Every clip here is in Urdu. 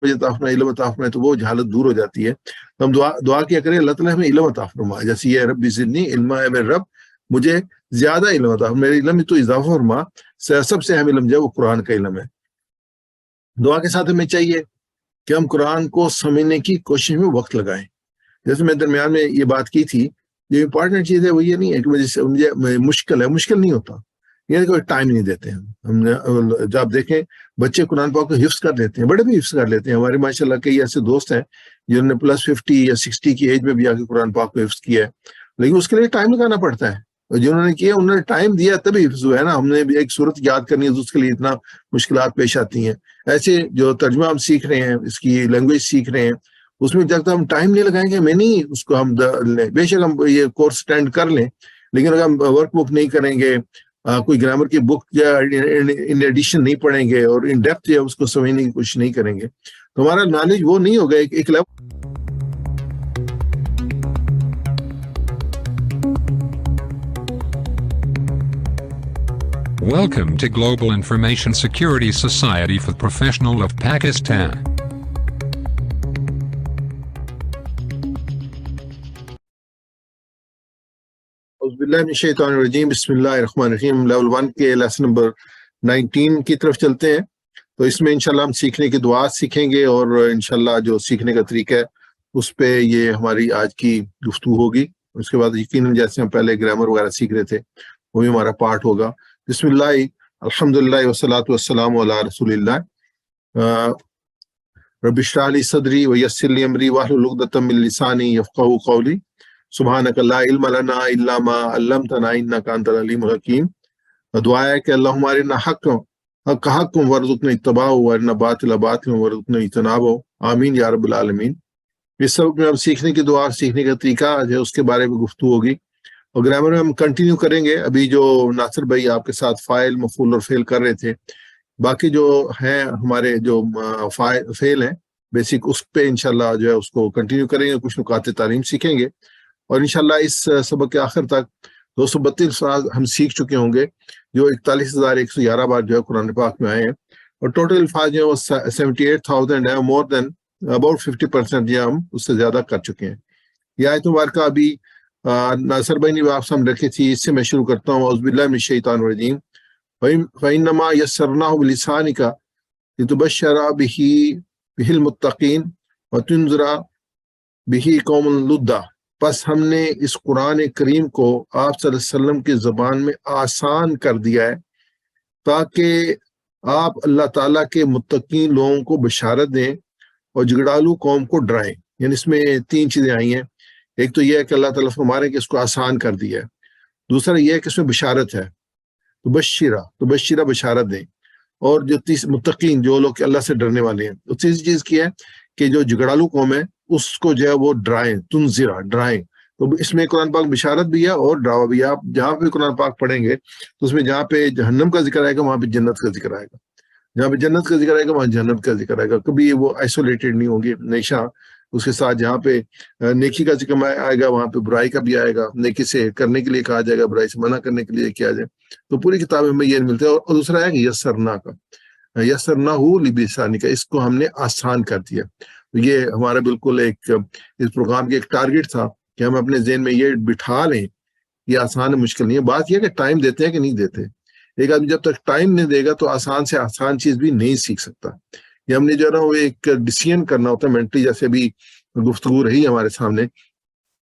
مجھے عطا فرمائے، علم عطا فرمائے، تو وہ جہالت دور ہو جاتی ہے. تو ہم دعا کیا کریں اللہ تعالیٰ ہمیں علم عطا فرما، جیسے یہ رب زدنی علما، اے میرے رب مجھے زیادہ علم عطا، میرے علم میں تو اضافہ فرما. سب سے اہم علم جو ہے وہ قرآن کا علم ہے. دعا کے ساتھ ہمیں چاہیے کہ ہم قرآن کو سمجھنے کی کوشش میں وقت لگائیں. جیسے میں درمیان میں یہ بات کی تھی، جو امپورٹنٹ چیز ہے وہ یہ نہیں ہے کہ مجھے مشکل ہے، مشکل نہیں ہوتا، یہ کوئی ٹائم نہیں دیتے ہم. جب آپ دیکھیں بچے قرآن پاک کو حفظ کر لیتے ہیں، بڑے بھی حفظ کر لیتے ہیں. ہمارے ماشاء اللہ کئی ایسے دوست ہیں جنہوں نے +50 یا 60 کی ایج میں بھی آ کے قرآن پاک کو حفظ کیا ہے، لیکن اس کے لیے ٹائم لگانا پڑتا ہے. اور جنہوں نے کیا انہوں نے ٹائم دیا تبھی حفظ ہوا ہے نا. ہم نے بھی ایک صورت یاد کرنی ہے تو اس کے لیے اتنا مشکلات پیش آتی ہیں. ایسے جو ترجمہ ہم سیکھ رہے ہیں، اس کی لینگویج سیکھ رہے ہیں، اس میں جب تک ہم ٹائم نہیں لگائیں گے میں نہیں اس کو ہم لیں. بے شک ہم یہ کورس اٹینڈ کر لیں، لیکن اگر ہم ورک بک نہیں کریں گے، کوئی گرامر کی بک یا ان ایڈیشن نہیں پڑھیں گے اور ان ڈیپتھ یا اس کو سمجھنے کی کوشش نہیں کریں گے تو ہمارا نالج وہ نہیں ہوگا ایک level. Welcome to Global Information Security Society for Professionals of Pakistan. اعوذ باللہ من الشیطان الرجیم، بسم اللہ الرحمن الرحیم. لیول 1 کے لیسن نمبر 19 کی طرف چلتے ہیں. تو اس میں انشاءاللہ ہم سیکھنے کی دعا سیکھیں گے اور انشاءاللہ جو سیکھنے کا طریقہ ہے اس پہ یہ ہماری آج کی گفتگو ہوگی. اس کے بعد یقیناً جیسے ہم پہلے گرامر وغیرہ سیکھ رہے تھے وہ بھی ہمارا پارٹ ہوگا. بسم اللہ الحمدللہ والصلاۃ والسلام علی رسول اللہ. رب اشرح لی صدری ویسر لی امری واحلل عقدۃ من لسانی یفقہوا قولی. سبحانک لا علم لنا الا ما علمتنا انک انت العلیم الحکیم. دعا ہے کہ اللہ ہمارے نہ حق وارزقنا اتباعہ وارنا باطل باطل وارزقنا اجتنابہ. آمین یا رب العالمین. اس سبق میں ہم سیکھنے کی دعا، سیکھنے کا طریقہ جو اس کے بارے میں گفتگو ہوگی اور گرامر میں ہم کنٹینیو کریں گے. ابھی جو ناصر بھائی آپ کے ساتھ فاعل، مفعول اور فعل کر رہے تھے، باقی جو ہیں ہمارے جو فعل ہیں بیسک، اس پہ انشاءاللہ جو ہے اس کو کنٹینیو کریں گے، کچھ نکات تعلیم سیکھیں گے اور انشاءاللہ اس سبق کے آخر تک 232 الفاظ ہم سیکھ چکے ہوں گے جو 41,111 بار جو ہے قرآن پاک میں آئے ہیں. اور ٹوٹل الفاظ جو ہے وہ 78,000 ہے، مور دین اباؤٹ 50% جو ہم اس سے زیادہ کر چکے ہیں. یہ آیت مبارکہ ابھی ناصر بھائی نے آپ سامنے رکھی تھی، اس سے میں شروع کرتا ہوں. اعوذ باللہ من الشیطان الرجیم. فَإِنَّمَا يَسَّرْنَاهُ بِلِسَانِكَ لِتُبَشِّرَ بِهِ الْمُتَّقِينَ وَتُنذِرَ بِهِ قَوْمًا لُدًّا. پس ہم نے اس قرآن کریم کو آپ صلی اللہ علیہ وسلم کی زبان میں آسان کر دیا ہے تاکہ آپ اللہ تعالیٰ کے متقین لوگوں کو بشارت دیں اور جھگڑالو قوم کو ڈرائیں. یعنی اس میں 3 چیزیں آئی ہیں. ایک تو یہ ہے کہ اللہ تعالیٰ فرما رہے ہیں کہ اس کو آسان کر دیا ہے. دوسرا یہ ہے کہ اس میں بشارت ہے، تو بشارت دیں. اور جو متقین، جو لوگ اللہ سے ڈرنے والے ہیں، تو تیسری چیز کی ہے کہ جو جھگڑالو قوم ہے اس کو جو ہے وہ ڈرائیں، ڈرائیں. تو اس میں قرآن پاک بشارت بھی ہے اور ڈراوا بھی ہے. آپ جہاں پہ قرآن پاک پڑھیں گے تو اس میں جہاں پہ جہنم کا ذکر آئے گا وہاں پہ جنت کا ذکر آئے گا، جہاں پہ جنت کا ذکر آئے گا وہاں جہنم کا ذکر آئے گا. کبھی وہ آئسولیٹڈ نہیں ہوگی ہمیشہ. اس کے ساتھ جہاں پہ نیکی کا ذکر آئے گا وہاں پہ برائی کا بھی آئے گا. نیکی سے کرنے کے لیے کہا جائے گا، برائی سے منع کرنے کے لیے کیا جائے. تو پوری کتاب میں یہ ملتا ہے. اور دوسرا ہے کہ یسرناہ لبسانک، اس کو ہم نے آسان کر دیا. یہ ہمارا بالکل ایک اس پروگرام کی ایک ٹارگٹ تھا کہ ہم اپنے ذہن میں یہ بٹھا لیں. یہ آسان مشکل نہیں ہے. بات یہ کہ ٹائم دیتے ہیں کہ نہیں دیتے. ایک آدمی جب تک ٹائم نہیں دے گا تو آسان سے آسان چیز بھی نہیں سیکھ سکتا. یہ ہم نے جو ہے نا وہ ایک ڈیسیژن کرنا ہوتا ہے مینٹلی. جیسے ابھی گفتگو رہی ہمارے سامنے،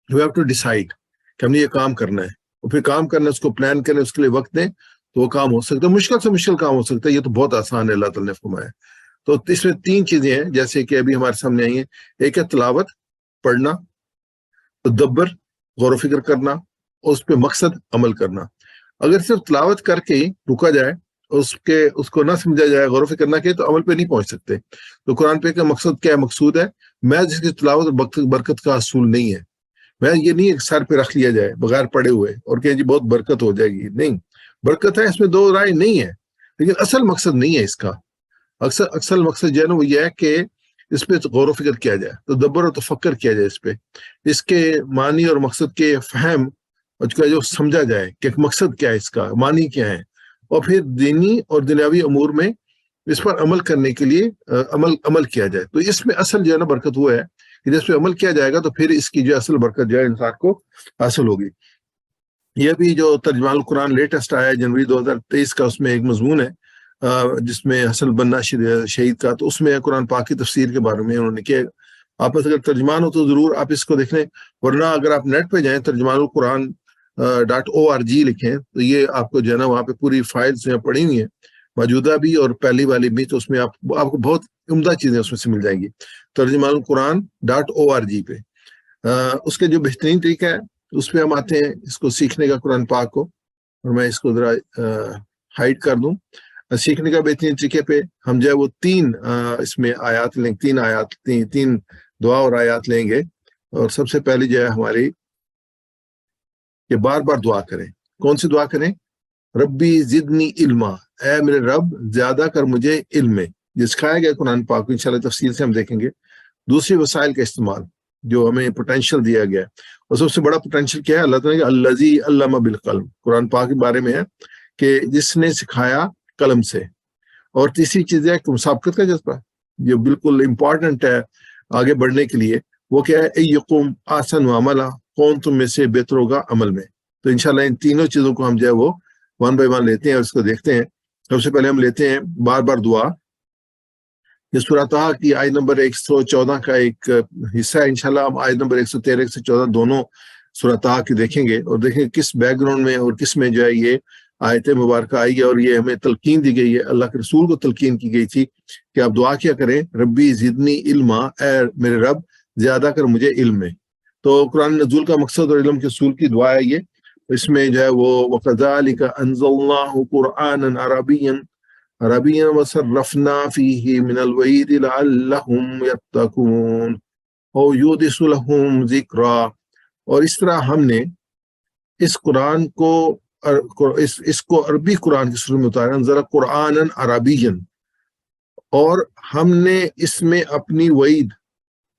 وی ہیو ٹو ڈیسائیڈ کہ ہم نے یہ کام کرنا ہے اور پھر کام کرنا ہے، اس کو پلان کریں، اس کے لیے وقت دیں تو وہ کام ہو سکتا ہے. مشکل سے مشکل کام ہو سکتا ہے، یہ تو بہت آسان ہے، اللہ تعالیٰ نے فرمایا. تو اس میں 3 چیزیں ہیں جیسے کہ ابھی ہمارے سامنے آئی ہیں. ایک ہے تلاوت، پڑھنا، تدبر، غور و فکر کرنا، اور اس پہ مقصد عمل کرنا. اگر صرف تلاوت کر کے رکا جائے، اس کو نہ سمجھا جائے، غور و فکر نہ کہ، تو عمل پہ نہیں پہنچ سکتے. تو قرآن پہ کا مقصد کیا ہے؟ مقصود ہے میں جس کی تلاوت اور برکت کا اصول نہیں ہے. میں یہ نہیں ایک سر پہ رکھ لیا جائے بغیر پڑھے ہوئے اور کہ جی بہت برکت ہو جائے گی. نہیں، برکت ہے، اس میں 2 رائے نہیں ہے، لیکن اصل مقصد نہیں ہے اس کا. اصل مقصد جو ہے نا وہ یہ ہے کہ اس پہ غور و فکر کیا جائے، تدبر اور تفکر کیا جائے اس پہ، اس کے معنی اور مقصد کے فہم اور جو سمجھا جائے کہ مقصد کیا ہے، اس کا معنی کیا ہے، اور پھر دینی اور دنیاوی امور میں اس پر عمل کرنے کے لیے عمل کیا جائے. تو اس میں اصل جو ہے نا برکت وہ ہے کہ جس پہ عمل کیا جائے گا تو پھر اس کی جو اصل برکت جو ہے انسان کو حاصل ہوگی. یہ بھی جو ترجمہ القرآن لیٹسٹ آیا ہے جنوری 2023 کا، اس میں ایک مضمون ہے جس میں حسن بننا شہید کا، تو اس میں قرآن پاک کی تفسیر کے بارے میں انہوں نے کیا. آپ اگر ترجمان ہو تو ضرور آپ اس کو دیکھ لیں، ورنہ اگر آپ نیٹ پہ جائیں ترجمان القرآن .org لکھیں تو یہ آپ کو جو ہے نا وہاں پہ پوری فائلز جو پڑی ہوئی ہیں، موجودہ بھی اور پہلی والی بھی، تو اس میں آپ کو بہت عمدہ چیزیں اس میں سے مل جائیں گی ترجمان القرآن .org پہ. اس کے جو بہترین طریقہ ہے اس پہ ہم آتے ہیں اس کو سیکھنے کا قرآن پاک کو، اور میں اس کو ذرا ہائڈ کر دوں. سیکھنے کا بہترین طریقے پہ ہم جو ہے وہ اس میں آیات لیں، تین دعا اور آیات لیں گے. اور سب سے پہلی جو ہے ہماری کہ بار بار دعا کریں. کون سی دعا کریں؟ ربی زدنی علما، اے میرے رب زیادہ کر مجھے علم میں. یہ سکھایا گیا قرآن پاک کو، انشاءاللہ تفصیل سے ہم دیکھیں گے. دوسری وسائل کا استعمال جو ہمیں پوٹینشیل دیا گیا ہے، اور سب سے بڑا پوٹینشیل کیا ہے؟ اللہ تعالیٰ الذی علم بالقلم، قرآن پاک کے بارے میں ہے کہ جس نے سکھایا قلم سے. اور تیسری چیز ہے کہ مسابقت کا جذبہ، یہ بالکل امپورٹنٹ ہے آگے بڑھنے کے لیے. وہ کیا ہے؟ ایقوم آسن و عملہ، کون تم میں سے بہتر ہوگا عمل میں. تو انشاءاللہ ان تینوں چیزوں کو ہم جو ہے وہ ون بائی ون لیتے ہیں اور اس کو دیکھتے ہیں. سب سے پہلے ہم لیتے ہیں بار بار دعا. یہ سورہ طٰہٰ کی آیت نمبر 114 کا ایک حصہ ہے. انشاءاللہ ہم آیت نمبر 113 114 دونوں سورہ طٰہٰ کی دیکھیں گے اور دیکھیں کس بیک گراؤنڈ میں اور کس میں جو ہے یہ آیت مبارکہ آئی ہے. اور یہ ہمیں تلقین دی گئی ہے، اللہ کے رسول کو تلقین کی گئی تھی کہ آپ دعا کیا کریں، ربی زدنی علما، اے میرے رب زیادہ کر مجھے علم میں. تو قرآن نزول کا مقصد اور علم کے اصول کی دعا ہے یہ. اس میں جو ہے وہ وَكَذَلِكَ أَنزَلْنَاهُ قُرْآنًا عَرَبِيًّا وَصَرَّفْنَا فِيهِ مِنَ الْوَعِيدِ لَعَلَّهُمْ يَتَّقُونَ أَوْ يُحْدِثُ لَهُمْ ذِكْرًا. اور اس طرح ہم نے اس قرآن کو اس کو عربی قرآن کی صورت میں اتارا، انزل قرآنًا عربیًا، اور ہم نے اس میں اپنی وعید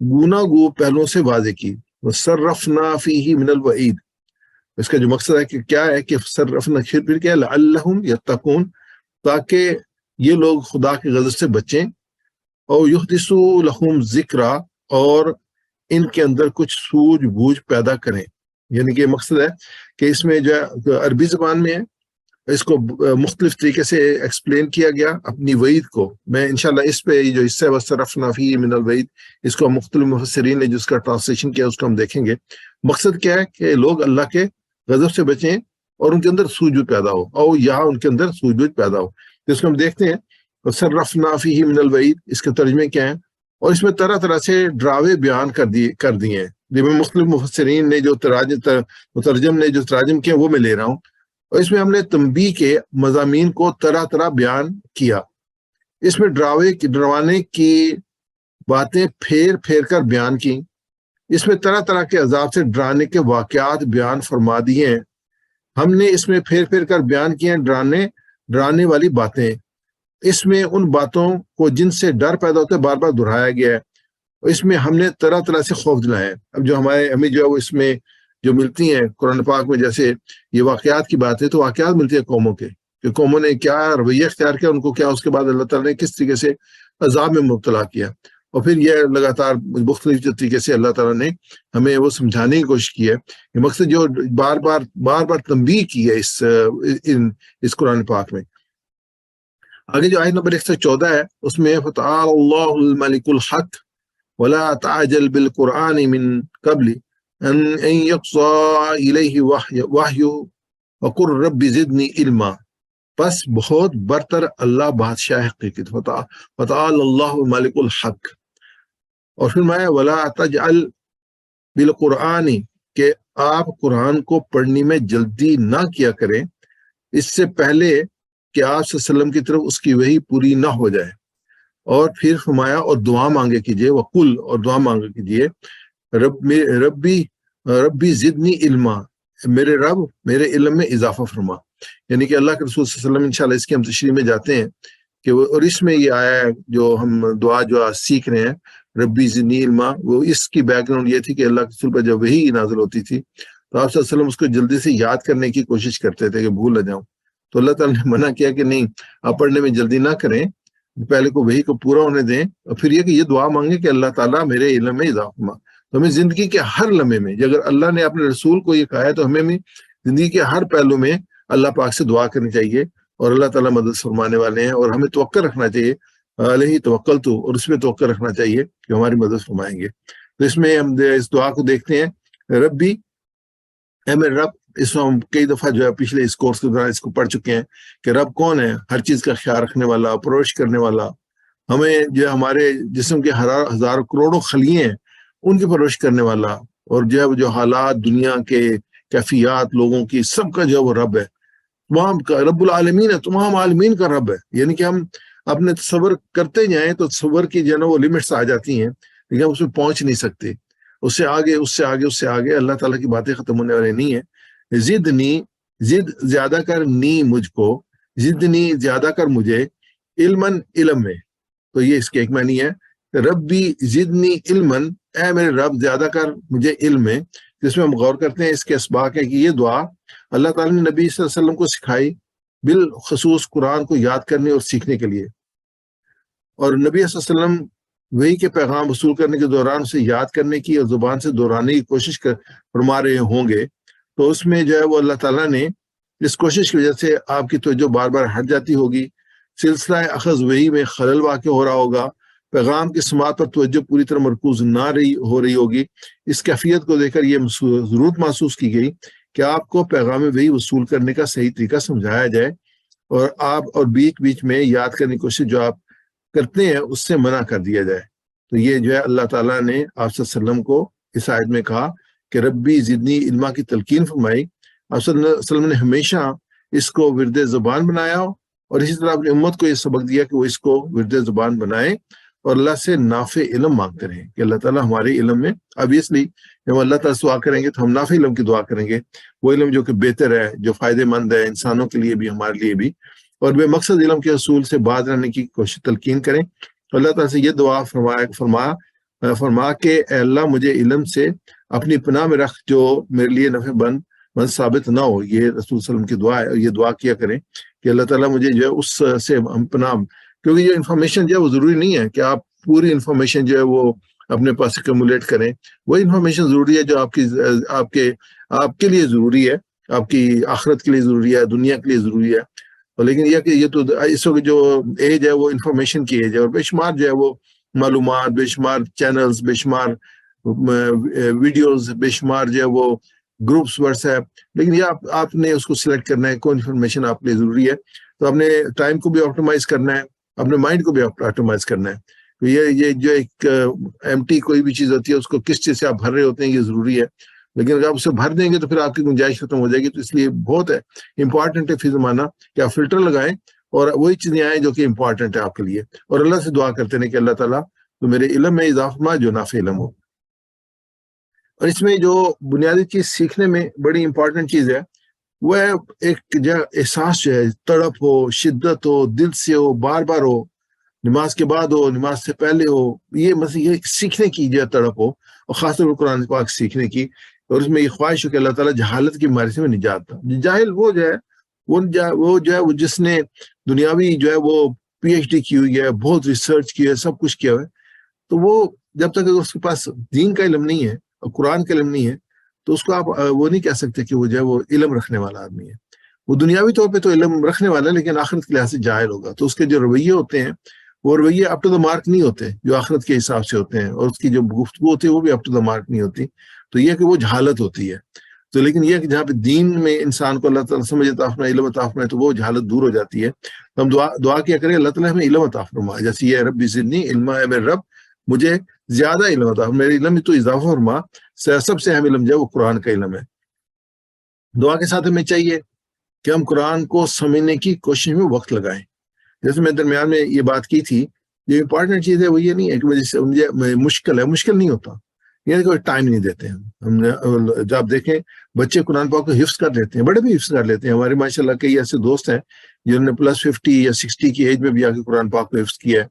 گونا گو پہلوؤں سے واضح کی. وَصَرَّفْنَا فِيهِ مِنَ الْوَعِيدِ، اس کا جو مقصد ہے کہ کیا ہے کہ صرفنا پھر کیا ہے لعلہم یتقون، تاکہ یہ لوگ خدا کے غضب سے بچیں. اور یحدثو لہم ذکرا، اور ان کے اندر کچھ سوجھ بوجھ پیدا کریں. یعنی کہ مقصد ہے کہ اس میں جو ہے عربی زبان میں ہے، اس کو مختلف طریقے سے ایکسپلین کیا گیا اپنی وعید کو. میں انشاءاللہ اس پہ جو حصہ ہے وَصَرَّفْنَا فِيهِ مِنَ الْوَعِيدِ، اس کو مختلف مفسرین نے جس کا ٹرانسلیشن کیا اس کو ہم دیکھیں گے. مقصد کیا ہے کہ لوگ اللہ کے غضب سے بچیں اور ان کے اندر سوجود پیدا ہو، اور یہاں ان کے اندر سوجود پیدا ہو. تو اس کو ہم دیکھتے ہیں وَصَرَّفْنَا فِيهِ مِنَ الْوَعِيدِ، اس کے ترجمے کیا ہیں. اور اس میں طرح طرح سے ڈراوے بیان کر دیے ہیں. جب مختلف مفسرین نے جو مترجم نے جو تراجم کیا وہ میں لے رہا ہوں. اور اس میں ہم نے تنبیہ کے مضامین کو طرح طرح بیان کیا. اس میں ڈروانے کی باتیں پھیر پھیر کر بیان کی. اس میں طرح طرح کے عذاب سے ڈرانے کے واقعات بیان فرما دیے ہیں. ہم نے اس میں پھیر پھیر کر بیان کیے ہیں ڈرانے والی باتیں. اس میں ان باتوں کو جن سے ڈر پیدا ہوتا ہے بار بار دہرایا گیا ہے. اس میں ہم نے طرح طرح سے خوف دلایا ہے. اب جو ہمیں جو ہے وہ اس میں جو ملتی ہیں قرآن پاک میں، جیسے یہ واقعات کی بات ہے تو واقعات ملتی ہے قوموں کے، کہ قوموں نے کیا رویہ اختیار کیا، ان کو کیا اس کے بعد اللہ تعالیٰ نے کس طریقے سے عذاب میں مبتلا کیا. اور پھر یہ لگاتار مختلف طریقے سے اللہ تعالیٰ نے ہمیں وہ سمجھانے کی کوشش کی ہے. یہ مقصد جو بار بار تنبیہ کی ہے اس قرآن پاک میں. آگے جو آیت نمبر 114 ہے اس میں فَتَعَالَى اللَّهُ الْمَلِكُ الْحَقُّ وَلَا تَعْجَلْ بِالْقُرْآنِ مِنْ قَبْلِ أَنْ يُقْضَىٰ إِلَيْهِ وَحْيُهُ وَقُلْ رَبِّ زِدْنِي عِلْمًا. بس بہت برتر اللہ بادشاہ حقیقت، فَتَعَالَى اللَّهُ الْمَلِكُ الْحَقُّ. اور پھر میں وَلَا تَجْعَلْ بِالْقُرْآنِ، کہ آپ قرآن کو پڑھنے میں جلدی نہ کیا کریں اس سے پہلے کہ آپ صلی اللہ علیہ وسلم کی طرف اس کی وحی پوری نہ ہو جائے. اور پھر فرمایا اور دعا مانگے کیجئے، وقل، اور دعا مانگے کیجئے ربی زدنی علما، میرے رب میرے علم میں اضافہ فرما. یعنی کہ اللہ کے رسول صلی اللہ علیہ وسلم، انشاءاللہ اس کی ہم تشریح میں جاتے ہیں کہ اور اس میں یہ آیا ہے جو ہم دعا جو آج سیکھ رہے ہیں ربی زدنی علما، وہ اس کی بیک گراؤنڈ یہ تھی کہ اللہ کے رسول پر جب وحی نازل ہوتی تھی تو آپ صلی اللہ علیہ وسلم اس کو جلدی سے یاد کرنے کی کوشش کرتے تھے کہ بھول نہ جاؤں. تو اللہ تعالیٰ نے منع کیا کہ نہیں، آپ پڑھنے میں جلدی نہ کریں، پہلے کو وہی کو پورا ہونے دیں، اور پھر یہ کہ یہ دعا مانگیں کہ اللہ تعالیٰ میرے علم میں اضافہ فرما۔ تو ہمیں زندگی کے ہر لمحے میں، اگر اللہ نے اپنے رسول کو یہ کہا ہے تو ہمیں بھی زندگی کے ہر پہلو میں اللہ پاک سے دعا کرنی چاہیے، اور اللہ تعالیٰ مدد فرمانے والے ہیں، اور ہمیں توقع رکھنا چاہیے، علیہ توکلت، اور اس پہ توقع رکھنا چاہیے کہ ہماری مدد فرمائیں گے۔ تو اس میں ہم اس دعا کو دیکھتے ہیں، ربی، اے میرے رب۔ اس میں ہم کئی دفعہ جو ہے پچھلے اس کورس کے دوران اس کو پڑھ چکے ہیں کہ رب کون ہے؟ ہر چیز کا خیال رکھنے والا، پرورش کرنے والا، ہمیں جو ہمارے جسم کے ہزاروں کروڑوں خلیے ہیں ان کی پرورش کرنے والا، اور جو ہے جو حالات دنیا کے کیفیات لوگوں کی سب کا جو ہے وہ رب ہے، تمام کا رب العالمین ہے، تمام عالمین کا رب ہے۔ یعنی کہ ہم اپنے تصور کرتے جائیں تو تصور کی جو ہے نا وہ لمٹس آ جاتی ہیں، لیکن ہم اس میں پہنچ نہیں سکتے، اس سے آگے اس سے آگے اس سے آگے اللہ تعالیٰ کی باتیں ختم ہونے والی نہیں ہیں۔ زدنی، زد زیادہ کر، نی مجھ کو، زدنی زیادہ کر مجھے، علمن علم میں۔ تو یہ اس کے ایک معنی ہے، ربی زدنی علمن، اے میرے رب زیادہ کر مجھے علم میں۔ جس میں ہم غور کرتے ہیں اس کے اسباق ہے کہ یہ دعا اللہ تعالیٰ نے نبی صلی اللہ علیہ وسلم کو سکھائی، بالخصوص قرآن کو یاد کرنے اور سیکھنے کے لیے، اور نبی صلی اللہ علیہ وسلم وہی کے پیغام وصول کرنے کے دوران اسے یاد کرنے کی اور زبان سے دہرانے کی کوشش فرما رہے ہوں گے، تو اس میں جو ہے وہ اللہ تعالیٰ نے اس کوشش کی وجہ سے آپ کی توجہ بار بار ہٹ جاتی ہوگی، سلسلہ اخذ وہی میں خلل واقع ہو رہا ہوگا، پیغام کی سماعت پر توجہ پوری طرح مرکوز نہ ہو رہی ہوگی۔ اس کیفیت کو دیکھ کر یہ ضرورت محسوس کی گئی کہ آپ کو پیغام وہی وصول کرنے کا صحیح طریقہ سمجھایا جائے، اور آپ اور بیچ بیچ میں یاد کرنے کی کوشش جو آپ کرتے ہیں اس سے منع کر دیا جائے۔ تو یہ جو ہے اللہ تعالیٰ نے آپ صلی اللہ علیہ وسلم کو اس آیت میں کہا کہ ربی زدنی علما کی تلقین فرمائی۔ آپ صلی اللہ علیہ وسلم نے ہمیشہ اس کو ورد زبان بنایا، اور اسی طرح اپنی امت کو یہ سبق دیا کہ وہ اس کو ورد زبان بنائے اور اللہ سے نافع علم مانگتے رہیں کہ اللہ تعالیٰ ہمارے علم میں، obviously جب اللہ تعالیٰ سے دعا کریں گے تو ہم نافع علم کی دعا کریں گے، وہ علم جو کہ بہتر ہے، جو فائدہ مند ہے انسانوں کے لیے بھی ہمارے لیے بھی، اور بے مقصد علم کے اصول سے باز رہنے کی کوشش تلقین کریں۔ اللہ تعالیٰ سے یہ دعا فرما کہ اے اللہ مجھے علم سے اپنی پناہ میں رکھ جو میرے لیے نفع بند ثابت نہ ہو۔ یہ رسول صلی اللہ علیہ وسلم کی دعا ہے، اور یہ دعا کیا کریں کہ اللہ تعالیٰ مجھے جو ہے اس سے پناہ، کیونکہ یہ انفارمیشن جو ہے وہ ضروری نہیں ہے کہ آپ پوری انفارمیشن جو ہے وہ اپنے پاس ایکومولیٹ کریں، وہ انفارمیشن ضروری ہے جو آپ کے لیے ضروری ہے، آپ کی آخرت کے لیے ضروری ہے، دنیا کے لیے ضروری ہے۔ لیکن یہ کہ یہ تو اس وقت جو ایج ہے وہ انفارمیشن کی ایج ہے، اور بے شمار جو ہے وہ معلومات، بے شمار چینلز، بے شمار ویڈیوز، بے شمار جو ہے وہ گروپس واٹس ایپ، لیکن یہ آپ نے اس کو سلیکٹ کرنا ہے کون انفارمیشن آپ کے لیے ضروری ہے۔ تو اپنے ٹائم کو بھی آپٹیمائز کرنا ہے، اپنے مائنڈ کو بھی آپٹیمائز کرنا ہے۔ تو یہ جو ایک ایمٹی کوئی بھی چیز ہوتی ہے اس کو کس چیز سے آپ بھر رہے ہوتے ہیں یہ ضروری ہے، لیکن اگر آپ اسے بھر دیں گے تو پھر آپ کی گنجائش ختم ہو جائے گی۔ تو اس لیے بہت ہے امپورٹنٹ ہے فی زمانہ کہ آپ فلٹر لگائیں اور وہی چیزیں آئیں جو کہ امپورٹنٹ ہے آپ کے لیے، اور اللہ سے دعا کرتے ہیں کہ اللہ تعالیٰ تو میرے علم میں اضافہ فرما جو نافع علم ہو۔ اور اس میں جو بنیادی چیز سیکھنے میں بڑی امپورٹنٹ چیز ہے وہ ہے ایک جو احساس جو ہے، تڑپ ہو، شدت ہو، دل سے ہو، بار بار ہو، نماز کے بعد ہو، نماز سے پہلے ہو، یہ سیکھنے کی جو تڑپ ہو، اور خاص طور پر قرآن پاک سیکھنے کی، اور اس میں یہ خواہش ہو کہ اللہ تعالیٰ جہالت کی بیماری سے میں نجات دے۔ جاہل وہ جو ہے وہ جس نے دنیاوی جو ہے وہ پی ایچ ڈی کی ہوئی ہے، بہت ریسرچ کی ہے، سب کچھ کیا ہے، تو وہ جب تک اس کے پاس دین کا علم نہیں ہے اور قرآن کا علم نہیں ہے تو اس کو آپ وہ نہیں کہہ سکتے کہ وہ جو ہے وہ علم رکھنے والا آدمی ہے۔ وہ دنیاوی طور پہ تو علم رکھنے والا ہے، لیکن آخرت کے لحاظ سے جاہل ہوگا، تو اس کے جو رویے ہوتے ہیں وہ رویے اپ ٹو دا مارک نہیں ہوتے جو آخرت کے حساب سے ہوتے ہیں، اور اس کی جو گفتگو ہوتی ہے وہ بھی اپ ٹو دا مارک نہیں ہوتی۔ تو یہ کہ وہ جہالت ہوتی ہے۔ تو لیکن یہ کہ جہاں پہ دین میں انسان کو اللہ تعالیٰ سمجھ عطا فرمائے، علم عطا فرمائے، تو وہ جہالت دور ہو جاتی ہے۔ تو ہم دعا کیا کریں اللہ تعالیٰ ہمیں علم عطا فرمائے، جیسے یہ رب زدنی علما، اے میرے رب مجھے زیادہ علم عطا فرما، میرے علم میں تو اضافہ فرما۔ سب سے اہم علم جو ہے وہ قرآن کا علم ہے۔ دعا کے ساتھ ہمیں چاہیے کہ ہم قرآن کو سمجھنے کی کوشش میں وقت لگائیں۔ جیسے میں درمیان میں یہ بات کی تھی، جو امپورٹنٹ چیز ہے وہ یہ نہیں ہے کہ مجھے مشکل نہیں ہوتا، یہ کوئی ٹائم نہیں دیتے ہم جب آپ دیکھیں بچے قرآن پاک کو حفظ کر لیتے ہیں، بڑے بھی حفظ کر لیتے ہیں۔ ہمارے ماشاءاللہ کئی ایسے دوست ہیں جنہوں نے +50 یا 60 کی ایج میں بھی آ کے قرآن پاک کو حفظ کیا ہے،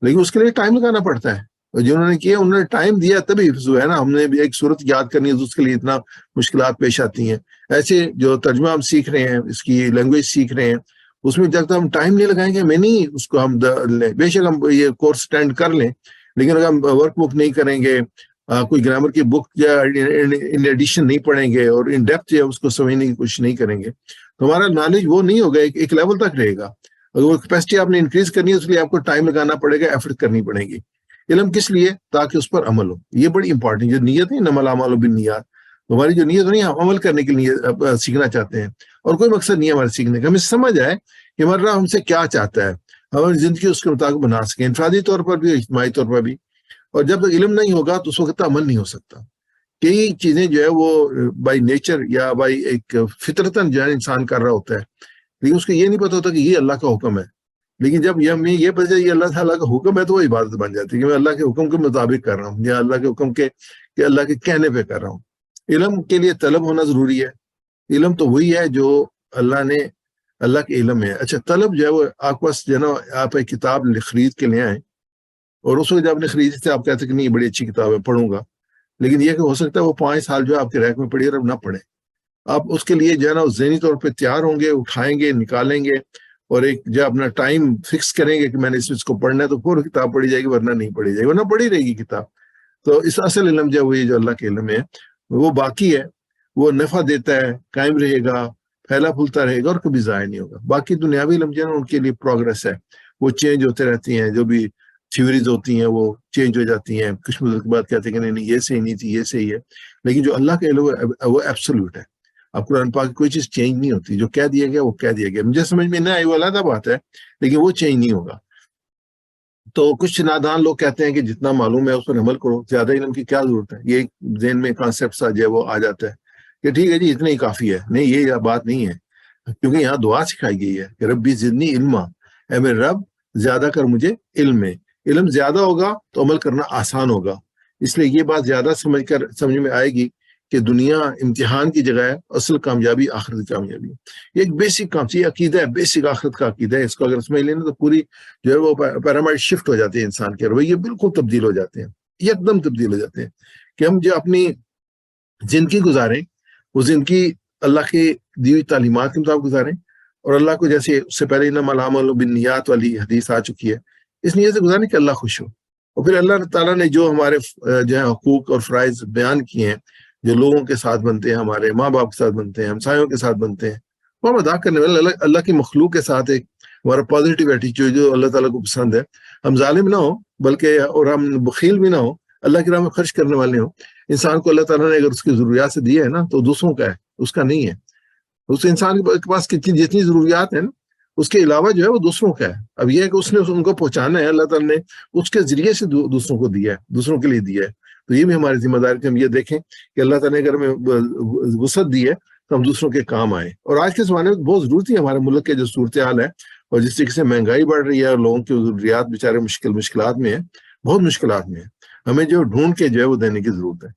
لیکن اس کے لیے ٹائم لگانا پڑتا ہے، اور جنہوں نے کیا انہوں نے ٹائم دیا تبھی حفظ ہوا ہے نا۔ ہم نے بھی ایک صورت یاد کرنی ہے تو اس کے لیے اتنا مشکلات پیش آتی ہیں۔ ایسے جو ترجمہ ہم سیکھ رہے ہیں، اس کی لینگویج سیکھ رہے ہیں، اس میں جب تک ہم ٹائم نہیں لگائیں گے میں نہیں اس کو ہم بے شک ہم یہ کورس اٹینڈ کر لیں، لیکن اگر ہم ورک بک نہیں کریں گے، کوئی گرامر کی بک یا ان ایڈیشن نہیں پڑھیں گے اور ان ڈیپتھ جو ہے اس کو سمجھنے کی کوشش نہیں کریں گے تو ہمارا نالج وہ نہیں ہوگا، ایک لیول تک رہے گا. اگر وہ کیپیسٹی آپ نے انکریز کرنی ہے اس لیے آپ کو ٹائم لگانا پڑے گا، ایفرٹ کرنی پڑے گی. علم کس لیے؟ تاکہ اس پر عمل ہو. یہ بڑی امپورٹنٹ جو نیت ہے، انما الاعمال بالنیات، ہماری جو نیت نہیں ہم عمل کرنے کے لیے سیکھنا چاہتے ہیں اور کوئی مقصد نہیں ہے ہمارے سیکھنے کا، ہمیں سمجھ آئے کہ ہمارا ہم سے کیا چاہتا ہے، ہماری زندگی اس کے مطابق بنا سکیں، انفرادی طور پر بھی اجتماعی طور پر بھی. اور جب تک علم نہیں ہوگا تو اس وقت عمل نہیں ہو سکتا. کئی چیزیں جو ہے وہ بائی نیچر یا بائی ایک فطرتاً جو ہے انسان کر رہا ہوتا ہے، لیکن اس کو یہ نہیں پتا ہوتا کہ یہ اللہ کا حکم ہے. لیکن جب ہمیں یہ پتا چلے یہ اللہ تعالیٰ کا حکم ہے تو وہ عبادت بن جاتی ہے کہ میں اللہ کے حکم کے مطابق کر رہا ہوں یا اللہ کے حکم کے کہ اللہ کے کہنے پہ کر رہا ہوں. علم کے لیے طلب ہونا ضروری ہے. علم تو وہی ہے جو اللہ کے علم ہے. اچھا طلب جو ہے وہ آپ پاس جو ہے نا، آپ ایک کتاب خرید کے لے آئیں اور اس وقت جب آپ نے خریدی تھے آپ کہتے کہ نہیں یہ بڑی اچھی کتاب ہے پڑھوں گا، لیکن یہ کہ ہو سکتا ہے وہ 5 سال جو ہے آپ کے ریک میں پڑھی اور اب نہ پڑھیں. آپ اس کے لیے جو ہے نا ذہنی طور پہ تیار ہوں گے، اٹھائیں گے، نکالیں گے اور ایک جو اپنا ٹائم فکس کریں گے کہ میں نے اس کو پڑھنا ہے تو پھر کتاب پڑھی جائے گی، ورنہ نہیں پڑھی جائے گی، ورنہ پڑھی رہے گی کتاب. تو اس اصل علم جو ہے وہ اللہ کے علم ہے، وہ باقی ہے، وہ نفع دیتا ہے، قائم رہے گا، پھیلا پھولتا رہے گا اور کبھی ضائع نہیں ہوگا. باقی دنیاوی علم جو ہے ان کے لیے پروگرس ہے، وہ چینج ہوتے رہتی ہیں، جو بھی تھیوریز ہوتی ہیں وہ چینج ہو جاتی ہیں، کچھ مدت کے بعد کہتے ہیں کہ نہیں یہ صحیح نہیں تھی، یہ صحیح ہے. لیکن جو اللہ کا علم ہے وہ ایبسولوٹ ہے. اب قرآن پاک کوئی چیز چینج نہیں ہوتی، جو کہہ دیا گیا وہ کہہ دیا گیا. مجھے سمجھ میں نہ آئی وہ علیحدہ بات ہے، لیکن وہ چینج نہیں ہوگا. تو کچھ نادان لوگ کہتے ہیں کہ جتنا معلوم ہے اس پر عمل کرو، زیادہ علم کی کیا ضرورت ہے. یہ ذہن میں کانسیپٹ سا جو ہے وہ آ جاتا ہے کہ ٹھیک ہے جی اتنا ہی کافی ہے. نہیں، یہ بات نہیں ہے، کیونکہ یہاں دعا سکھائی گئی ہے کہ ربی زدنی علما، اے میرے رب زیادہ کر مجھے علم میں. علم زیادہ ہوگا تو عمل کرنا آسان ہوگا. اس لیے یہ بات زیادہ سمجھ میں آئے گی کہ دنیا امتحان کی جگہ ہے، اصل کامیابی آخرت کی کامیابی. یہ ایک بیسک کام، یہ عقیدہ ہے، بیسک آخرت کا عقیدہ ہے. اس کو اگر سمجھ لینا تو پوری جو ہے وہ پیرامائڈ شفٹ ہو جاتے ہیں، انسان کے رویے بالکل تبدیل ہو جاتے ہیں، ایک دم تبدیل ہو جاتے ہیں کہ ہم جو اپنی زندگی گزاریں وہ زندگی اللہ کی دی ہوئی تعلیمات کے مطابق گزاریں، اور اللہ کو جیسے اس سے پہلے انما الاعمال بالنیات والی حدیث آ چکی ہے، اس نیت سے گزاریں کہ اللہ خوش ہو. اور پھر اللہ تعالیٰ نے جو ہمارے جو ہے حقوق اور فرائض بیان کیے ہیں، جو لوگوں کے ساتھ بنتے ہیں، ہمارے ماں باپ کے ساتھ بنتے ہیں، ہمسایوں کے ساتھ بنتے ہیں، وہ ہم ادا کرنے والے اللہ کی مخلوق کے ساتھ ایک ہمارا پازیٹیو ایٹیچیوڈ جو اللہ تعالیٰ کو پسند ہے. ہم ظالم نہ ہوں بلکہ، اور ہم بخیل بھی نہ ہوں، اللہ کی راہ میں خرچ کرنے والے ہوں. انسان کو اللہ تعالیٰ نے اگر اس کی ضروریات سے دیا ہے نا تو دوسروں کا ہے، اس کا نہیں ہے. اس انسان کے پاس جتنی ضروریات ہیں نا اس کے علاوہ جو ہے وہ دوسروں کا ہے. اب یہ ہے کہ اس نے ان کو پہنچانا ہے، اللہ تعالیٰ نے اس کے ذریعے سے دوسروں کو دیا ہے، دوسروں کے لیے دیا ہے. تو یہ بھی ہماری ذمہ داری کہ ہم یہ دیکھیں کہ اللہ تعالیٰ نے اگر ہمیں وسعت دی ہے تو ہم دوسروں کے کام آئیں. اور آج کے زمانے میں بہت ضرورت ہے ہمارے ملک کے جو صورتحال ہے اور جس طریقے سے مہنگائی بڑھ رہی ہے اور لوگوں کی ضروریات بیچارے مشکلات میں ہیں، بہت مشکلات میں ہیں، ہمیں جو ڈھونڈ کے جو ہے وہ دینے کی ضرورت ہے.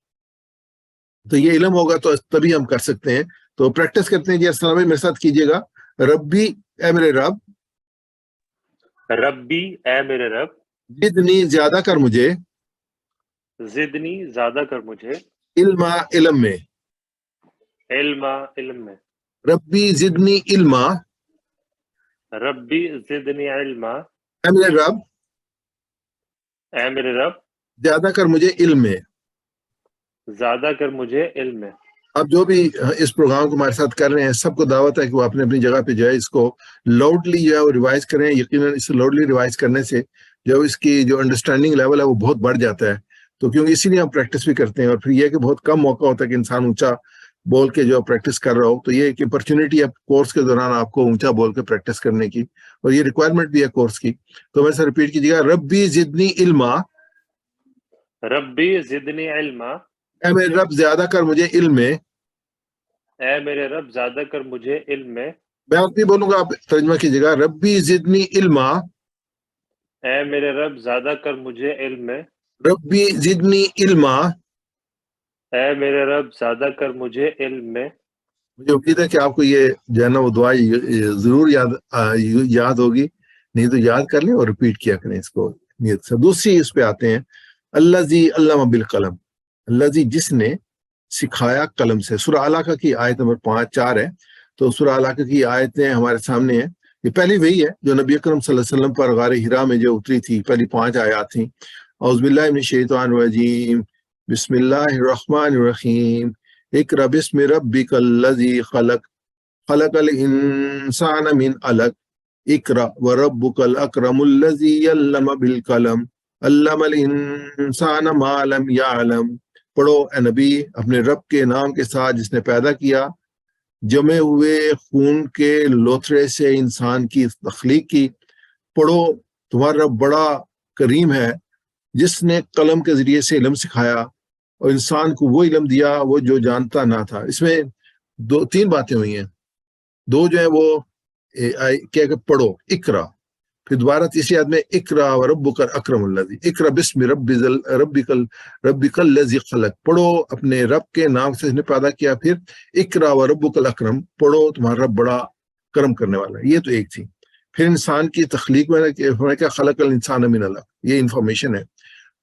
تو یہ علم ہوگا تو تبھی ہم کر سکتے ہیں. تو پریکٹس کرتے ہیں جی. السلام علیکم، میرے ساتھ کیجیے گا. ربی، اے میرے رب، ربی اے میرے رب، زدنی زیادہ کر مجھے، زدنی زیادہ کر مجھے، علما علم میں. علما علم میں. ربی زدنی علما، ربی زدنی علما، اے میرے رب اے میرے رب زیادہ کر مجھے علم میں. زیادہ کر مجھے علم میں. اب جو بھی اس پروگرام کو ہمارے ساتھ کر رہے ہیں سب کو دعوت ہے کہ وہ اپنی جگہ پہ جو ہے اس کو لاؤڈلی جو ہے وہ ریوائز کریں. یقیناً اس لاؤڈلی ریوائز کرنے سے جو اس کی جو انڈرسٹینڈنگ لیول ہے وہ بہت بڑھ جاتا ہے. تو کیونکہ اسی لیے ہم پریکٹس بھی کرتے ہیں. اور پھر یہ کہ بہت کم موقع ہوتا ہے کہ انسان اونچا بول کے جو پریکٹس کر رہا ہو. تو یہ ایک اپرچونٹی ہے کورس کے دوران آپ کو اونچا بول کے پریکٹس کرنے کی، اور یہ ریکوائرمنٹ بھی ہے کورس کی. تو میں سے ریپیٹ کیجیے گا. ربی زدنی علما، ربی زدنی علما، اے میرے رب زیادہ کر مجھے علم میں. اے میرے رب زیادہ کر مجھے علم میں. میں آپ نہیں بولوں گا، آپ ترجمہ کیجیے گا. ربی زدنی علما، اے میرے رب زیادہ کر مجھے علم میں. ربی زدنی علما. اے میرے رب زیادہ کر مجھے علم میں. مجھے امید ہے کہ آپ کو یہ جو ہے نا وہ دعا ضرور یاد ہوگی، نہیں تو یاد کر لیں اور ریپیٹ کیا کریں اس کو نیت سے. دوسری اس پہ آتے ہیں، الذی علم بالقلم، الذی جس نے سکھایا قلم سے. سورہ علاقہ کی آیت نمبر 4 ہے. تو سورہ علاقہ کی آیتیں ہمارے سامنے ہیں. یہ پہلی وہی ہے جو نبی اکرم صلی اللہ علیہ وسلم پر غار ہرا میں جو اتری تھی، پہلی 5 آیات تھیں۔ اعوذ باللہ من الشیطان الرجیم، بسم اللہ الرحمن الرحیم، اقرأ بسم ربک الذی خلق، خلق الانسان من علق، اقرأ وربک الاکرم الذی علم بالقلم، علم الانسان ما لم یعلم۔ پڑھو اے نبی اپنے رب کے نام کے ساتھ جس نے پیدا کیا جمے ہوئے خون کے لوتھڑے سے انسان کی تخلیق کی۔ پڑھو تمہارا رب بڑا کریم ہے جس نے قلم کے ذریعے سے علم سکھایا اور انسان کو وہ علم دیا وہ جو جانتا نہ تھا۔ اس میں 3 باتیں ہوئی ہیں، 2 جو ہے وہ کیا کہ پڑھو اقرا، پھر دوبارہ تیسری آیت میں اقرا وربک الاکرم الذی، اقرا بسم ربک الذی خلق، پڑھو اپنے رب کے نام سے جس نے پیدا کیا، پھر اقرا وربک الاکرم، پڑھو تمہارا رب بڑا کرم کرنے والا ہے۔ یہ تو ایک تھی۔ پھر انسان کی تخلیق میں کیا خلق الانسان من علق، یہ انفارمیشن ہے۔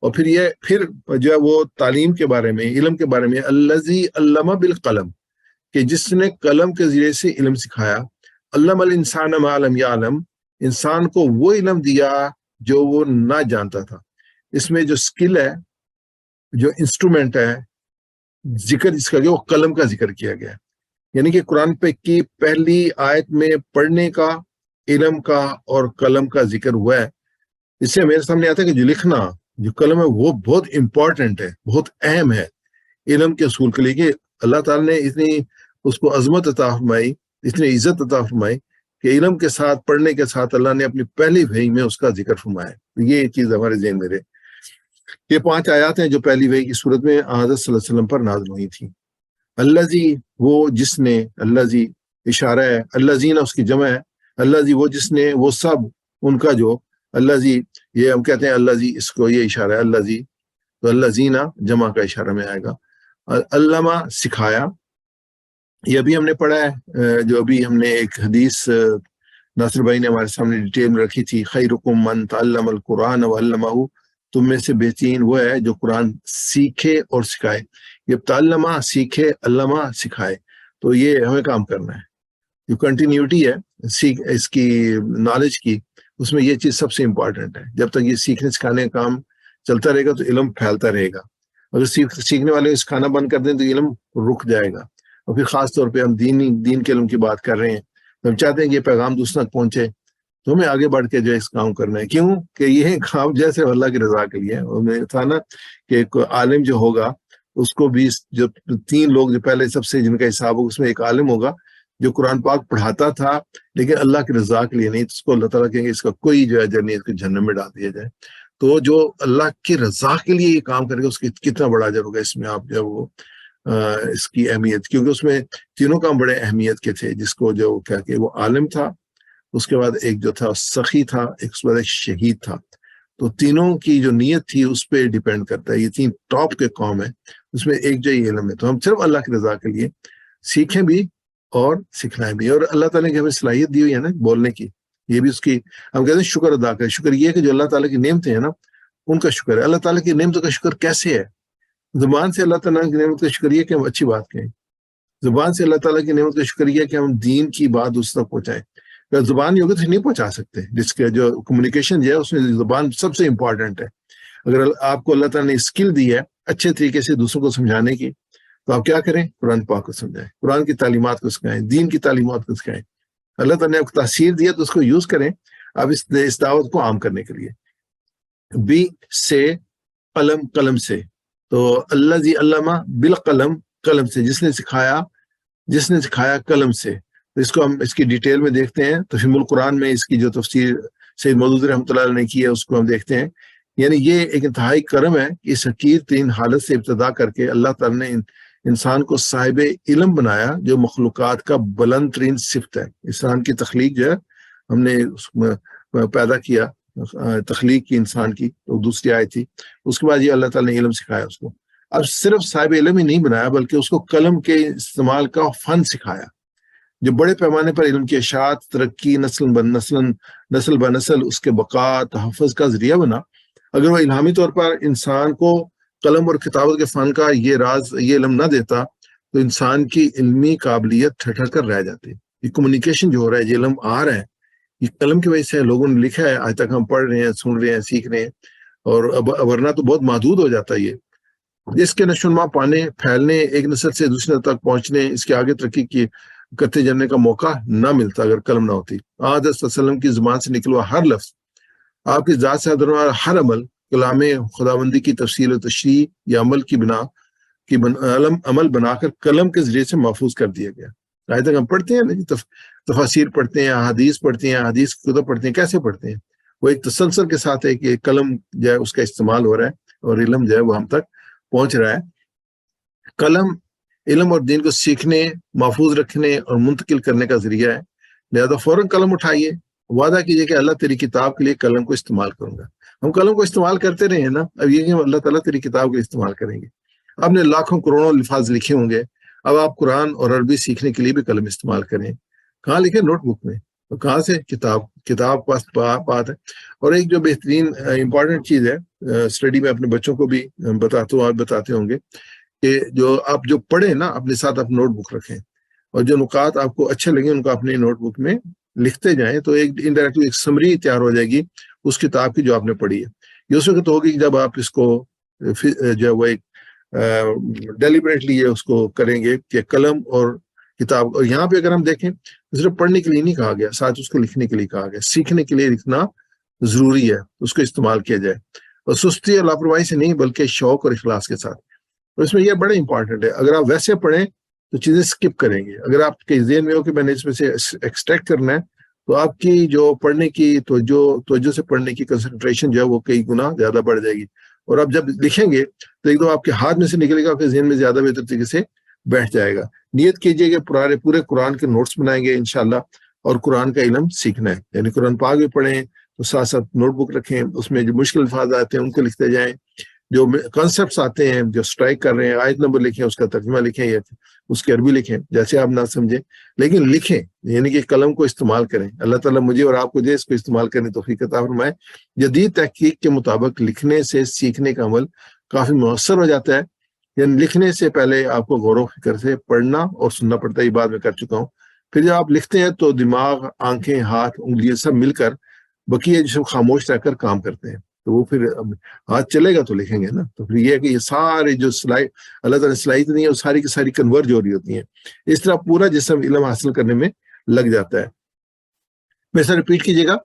اور پھر جو ہے وہ تعلیم کے بارے میں، علم کے بارے میں، الذی علم بالقلم، کہ جس نے قلم کے ذریعے سے علم سکھایا، علم الانسان ما لم یعلم، انسان کو وہ علم دیا جو وہ نہ جانتا تھا۔ اس میں جو سکل ہے، جو انسٹرومنٹ ہے، ذکر جس کا وہ قلم کا ذکر کیا گیا ہے، یعنی کہ قرآن پہ کی پہلی آیت میں پڑھنے کا، علم کا اور قلم کا ذکر ہوا ہے۔ اس سے میرے سامنے آتا ہے کہ جو لکھنا، جو قلم ہے وہ بہت امپورٹنٹ ہے، بہت اہم ہے علم کے اصول کے لیے، کہ اللہ تعالیٰ نے اتنی اس کو عظمت عطا فرمائی، اتنی عزت عطا فرمائی کہ علم کے ساتھ، پڑھنے کے ساتھ اللہ نے اپنی پہلی وحی میں اس کا ذکر فرمایا ہے۔ یہ چیز ہمارے ذہن میں رہے۔ یہ 5 آیات ہیں جو پہلی وحی کی صورت میں حضرت صلی اللہ علیہ وسلم پر نازل ہوئی تھیں۔ الذی، وہ جس نے، الذی اشارہ ہے، الذین اس کی جمع ہے، الذی وہ جس نے، وہ سب، ان کا جو، الذی یہ ہم کہتے ہیں الذی، اس کو یہ اشارہ ہے الذی، تو الذین جمع کا اشارہ میں آئے گا۔ علامہ سکھایا، یہ ابھی ہم نے پڑھا ہے، جو ابھی ہم نے ایک حدیث ناصر بھائی نے ہمارے سامنے ڈیٹیل میں رکھی تھی، خیرکم من تعلم القرآن وعلمہ، تم میں سے بہترین وہ ہے جو قرآن سیکھے اور سکھائے۔ یہ تعلمہ سیکھے، علمہ سکھائے، تو یہ ہمیں کام کرنا ہے۔ جو کنٹینیوٹی ہے اس کی نالج کی، اس میں یہ چیز سب سے امپورٹنٹ ہے۔ جب تک یہ سیکھنے سکھانے کا کام چلتا رہے گا تو علم پھیلتا رہے گا۔ اگر سیکھنے والے سکھانا بند کر دیں تو علم رک جائے گا۔ اور پھر خاص طور پہ ہم دین کے علم کی بات کر رہے ہیں، ہم چاہتے ہیں کہ یہ پیغام دوسروں تک پہنچے، تو ہمیں آگے بڑھ کے جو ہے اس کام کرنا ہے۔ کیوں کہ یہ کام جیسے اللہ کی رضا کے لیے ہے۔ اور میں تھا نا کہ ایک عالم جو ہوگا اس کو بھی، جو 3 لوگ جو پہلے سب سے جن کا حساب ہوگا، اس میں ایک عالم ہوگا جو قرآن پاک پڑھاتا تھا لیکن اللہ کی رضا کے لیے نہیں، تو اس کو اللہ تعالیٰ کہیں گے اس کا کوئی جو اجر نہیں، اس کو جہنم میں ڈال دیا جائے۔ تو جو اللہ کی رضا کے لیے یہ کام کرے گا اس کی کتنا بڑا اجر ہوگا۔ اس میں آپ جو وہ اس کی اہمیت، کیونکہ اس میں تینوں کام بڑے اہمیت کے تھے، جس کو جو کیا کہ وہ عالم تھا، اس کے بعد ایک جو تھا سخی تھا، ایک اس کے بعد ایک شہید تھا۔ تو تینوں کی جو نیت تھی اس پہ ڈیپینڈ کرتا ہے۔ یہ 3 ٹاپ کے کام ہیں، اس میں ایک جو یہ علم ہے۔ تو ہم صرف اللہ کی رضا کے لیے سیکھیں بھی اور سکھلائیں بھی۔ اور اللہ تعالیٰ کی ہمیں صلاحیت دی ہوئی ہے نا بولنے کی، یہ بھی اس کی ہم کہتے ہیں شکر ادا کریں۔ شکر یہ ہے کہ جو اللہ تعالیٰ کی نعمتیں ہیں نا ان کا شکر ہے۔ اللہ تعالیٰ کی نعمتوں کا شکر کیسے ہے؟ زبان سے اللہ تعالیٰ کی نعمت کا شکر یہ کہ ہم اچھی بات کہیں، زبان سے اللہ تعالیٰ کی نعمت کا شکر یہ کہ ہم دین کی بات اس تک پہنچائیں۔ اگر زبان نہیں ہوگی تو نہیں پہنچا سکتے۔ جس کے جو کمیونیکیشن جو ہے اس میں زبان سب سے امپورٹنٹ ہے۔ اگر آپ کو اللہ تعالیٰ نے اسکل دی ہے اچھے طریقے سے دوسروں کو سمجھانے کی، تو آپ کیا کریں؟ قرآن پاک کو سمجھائیں، قرآن کی تعلیمات کو سکھائیں، دین کی تعلیمات کو سکھائیں۔ اللہ تعالیٰ نے آپ کو تاثیر دیا تو اس کو یوز کریں آپ اس دعوت کو عام کرنے کے لیے۔ بی سے قلم، قلم سے، تو الذی علمہ بالقلم، قلم سے، جس نے سکھایا قلم سے۔ تو اس کو ہم اس کی ڈیٹیل میں دیکھتے ہیں، تفہیم القرآن میں اس کی جو تفسیر سید مودودی رحمۃ اللہ علیہ نے کی ہے اس کو ہم دیکھتے ہیں۔ یعنی یہ ایک انتہائی کرم ہے کہ اس حقیر ترین حالت سے ابتدا کر کے اللہ تعالیٰ نے انسان کو صاحب علم بنایا، جو مخلوقات کا بلند ترین صفت ہے۔ انسان کی تخلیق جو ہے ہم نے پیدا کیا، تخلیق کی انسان کی، تو دوسری آیت تھی۔ اس کے بعد یہ اللہ تعالیٰ نے علم سکھایا اس کو۔ اب صرف صاحب علم ہی نہیں بنایا بلکہ اس کو قلم کے استعمال کا فن سکھایا، جو بڑے پیمانے پر علم کی اشاعت، ترقی، نسل بہ نسل اس کے بقا، تحفظ کا ذریعہ بنا۔ اگر وہ الہامی طور پر انسان کو قلم اور کتابت کے فن کا یہ راز، یہ علم نہ دیتا تو انسان کی علمی قابلیت ٹھٹر کر رہ جاتی۔ یہ کمیونیکیشن جو ہو رہا ہے، یہ علم آ رہا ہے، یہ قلم کی وجہ سے لوگوں نے لکھا ہے، آج تک ہم پڑھ رہے ہیں، سن رہے ہیں، سیکھ رہے ہیں، اور ورنہ تو بہت محدود ہو جاتا ہے یہ۔ اس کے نشو و نما پانے، پھیلنے، ایک نسل سے دوسری نسل تک پہنچنے، اس کے آگے ترقی کی کرتے جانے کا موقع نہ ملتا اگر قلم نہ ہوتی۔ حضرت صلی اللہ علیہ وسلم کی زبان سے نکلوا ہر لفظ، آپ کی ذات سے حاضر ہونے والا ہر عمل، کلام خداوندی کی تفصیل و تشریح یا عمل کی بنا کی عمل بنا کر قلم کے ذریعے سے محفوظ کر دیا گیا۔ آج تک ہم پڑھتے ہیں نا جی، تفاسیر پڑھتے ہیں، حدیث پڑھتے ہیں، حدیث کی کتب پڑھتے ہیں، کیسے پڑھتے ہیں؟ وہ ایک تسلسل کے ساتھ ہے کہ قلم جو ہے اس کا استعمال ہو رہا ہے اور علم جو ہے وہ ہم تک پہنچ رہا ہے۔ قلم علم اور دین کو سیکھنے، محفوظ رکھنے اور منتقل کرنے کا ذریعہ ہے، لہذا فوراً قلم اٹھائیے، وعدہ کیجیے کہ اللہ تیری کتاب کے لیے قلم کو استعمال کروں گا۔ ہم قلم کو استعمال کرتے رہے ہیں نا، اب یہ کہ اللہ تعالیٰ تیری کتاب کے لیے استعمال کریں گے۔ آپ نے لاکھوں کروڑوں الفاظ لکھے ہوں گے، اب آپ قرآن اور عربی سیکھنے کے لیے بھی قلم استعمال کریں۔ کہاں لکھیں؟ نوٹ بک میں۔ تو کہاں سے؟ کتاب پاس بات ہے۔ اور ایک جو بہترین امپورٹنٹ چیز ہے، اسٹڈی میں اپنے بچوں کو بھی بتاتا ہوں، آپ بتاتے ہوں گے کہ آپ جو پڑھیں نا اپنے ساتھ آپ نوٹ بک رکھیں، اور جو نکات آپ کو اچھے لگیں ان کو اپنے نوٹ بک میں لکھتے جائیں، تو ایک انڈائریکٹلی ایک سمری تیار ہو جائے گی اس کتاب کی جو آپ نے پڑھی ہے۔ یہ اس وقت ہوگی جب آپ اس کو جو ہے وہ ایک ڈیلیبریٹلی یہ اس کو کریں گے کہ قلم اور کتاب۔ اور یہاں پہ اگر ہم دیکھیں صرف پڑھنے کے لیے نہیں کہا گیا، ساتھ اس کو لکھنے کے لیے کہا گیا، سیکھنے کے لیے لکھنا ضروری ہے، اس کو استعمال کیا جائے، اور سستی اور لاپرواہی سے نہیں بلکہ شوق اور اخلاص کے ساتھ۔ اور اس میں یہ بڑا امپورٹنٹ ہے، اگر آپ ویسے پڑھیں تو چیزیں سکپ کریں گے۔ اگر آپ کے ذہن میں ہو کہ میں نے اس میں سے ایکسٹریکٹ کرنا ہے، تو آپ کی جو پڑھنے کی توجہ سے پڑھنے کی کنسنٹریشن جو ہے وہ کئی گنا زیادہ بڑھ جائے گی، اور آپ جب لکھیں گے تو ایک دم آپ کے ہاتھ میں سے نکلے گا، آپ کے ذہن میں زیادہ بہتر طریقے سے بیٹھ جائے گا۔ نیت کیجئے کہ پورے قرآن کے نوٹس بنائیں گے انشاءاللہ، اور قرآن کا علم سیکھنا ہے، یعنی قرآن پاک بھی پڑھیں تو ساتھ ساتھ نوٹ بک رکھیں، اس میں جو مشکل الفاظ آتے ہیں ان کو لکھتے جائیں، جو کانسیپٹس آتے ہیں جو سٹرائک کر رہے ہیں، آیت نمبر لکھیں، اس کا ترجمہ لکھیں یا اس کی عربی لکھیں جیسے آپ نہ سمجھیں، لیکن لکھیں، یعنی کہ قلم کو استعمال کریں۔ اللہ تعالیٰ مجھے اور آپ کو دے اس کو استعمال کرنے توفیق عطا فرمائے۔ جدید تحقیق کے مطابق لکھنے سے سیکھنے کا عمل کافی مؤثر ہو جاتا ہے، یعنی لکھنے سے پہلے آپ کو غور و فکر سے پڑھنا اور سننا پڑتا ہے، یہ بات میں کر چکا ہوں۔ پھر جب آپ لکھتے ہیں تو دماغ، آنکھیں، ہاتھ، انگلیاں سب مل کر بقیہ جو خاموش رہ کر کام کرتے ہیں، تو وہ پھر ہاتھ چلے گا تو لکھیں گے نا۔ تو پھر یہ ہے کہ یہ سارے جو اللہ تعالیٰ نے صلاحیت نہیں ہے وہ ساری کی ساری کنورج ہو رہی ہوتی ہیں، اس طرح پورا جسم علم حاصل کرنے میں لگ جاتا ہے۔ میں سے ریپیٹ کیجیے گا،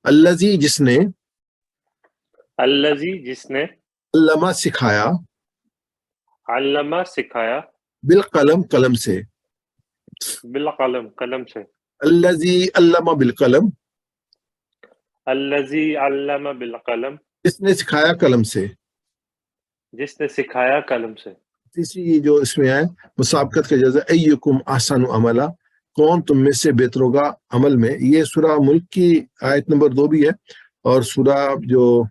الذی جس نے، الذی جس نے، علامہ سکھایا، علامہ سکھایا، بالقلم قلم سے، بالقلم قلم سے، الذی علامہ بالقلم، الذی علم بالقلم، جس نے سکھایا قلم سے۔ جس نے سکھایا قلم سے۔ تیسری جو اس میں ہے مسابقت کا جزا، ایکم احسن عملا، کون تم میں سے بہتر ہوگا عمل میں۔ یہ سورہ ملک کی آیت نمبر 2 بھی ہے، اور سورہ جو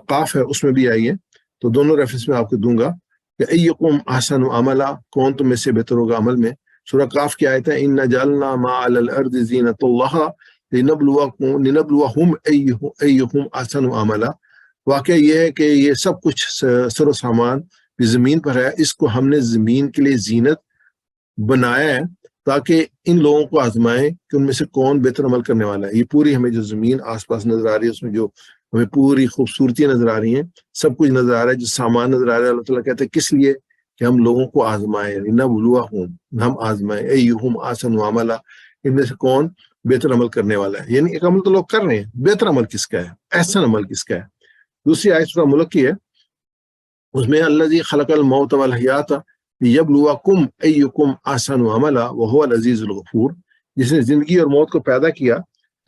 قاف ہے اس میں بھی آئی ہے، تو دونوں ریفرنس میں آپ کو دوں گا کہ ایکم احسن عملا، کون تم میں سے بہتر ہوگا عمل میں۔ سورہ قاف کی آیت ہے، ان جعلنا ما علی الارض زینۃ اللہ لنبلوہم ایہم احسن عملا۔ واقعہ یہ ہے کہ یہ سب کچھ سر و سامان زمین پر ہے، اس کو ہم نے زمین کے لیے زینت بنایا ہے تاکہ ان لوگوں کو آزمائیں کہ ان میں سے کون بہتر عمل کرنے والا ہے۔ یہ پوری ہمیں جو زمین آس پاس نظر آ رہی ہے، اس میں جو ہمیں پوری خوبصورتی نظر آ رہی ہیں، سب کچھ نظر آ رہا ہے، جو سامان نظر آ رہا ہے، اللہ تعالیٰ کہتے ہیں کس لیے؟ کہ ہم لوگوں کو آزمائیں، نبلوہم، ہم آزمائیں، ایہم احسن عملا، ان میں سے کون بہتر عمل کرنے والا ہے۔ یعنی ایک عمل تو لوگ کر رہے ہیں، بہتر عمل کس کا ہے، احسن عمل کس کا ہے۔ دوسری آیت سورہ ملک کی ہے، اس میں الذی خلق الموت والحیات لیبلوکم ایکم احسن عملا وہو العزیز الغفور، جس نے زندگی اور موت کو پیدا کیا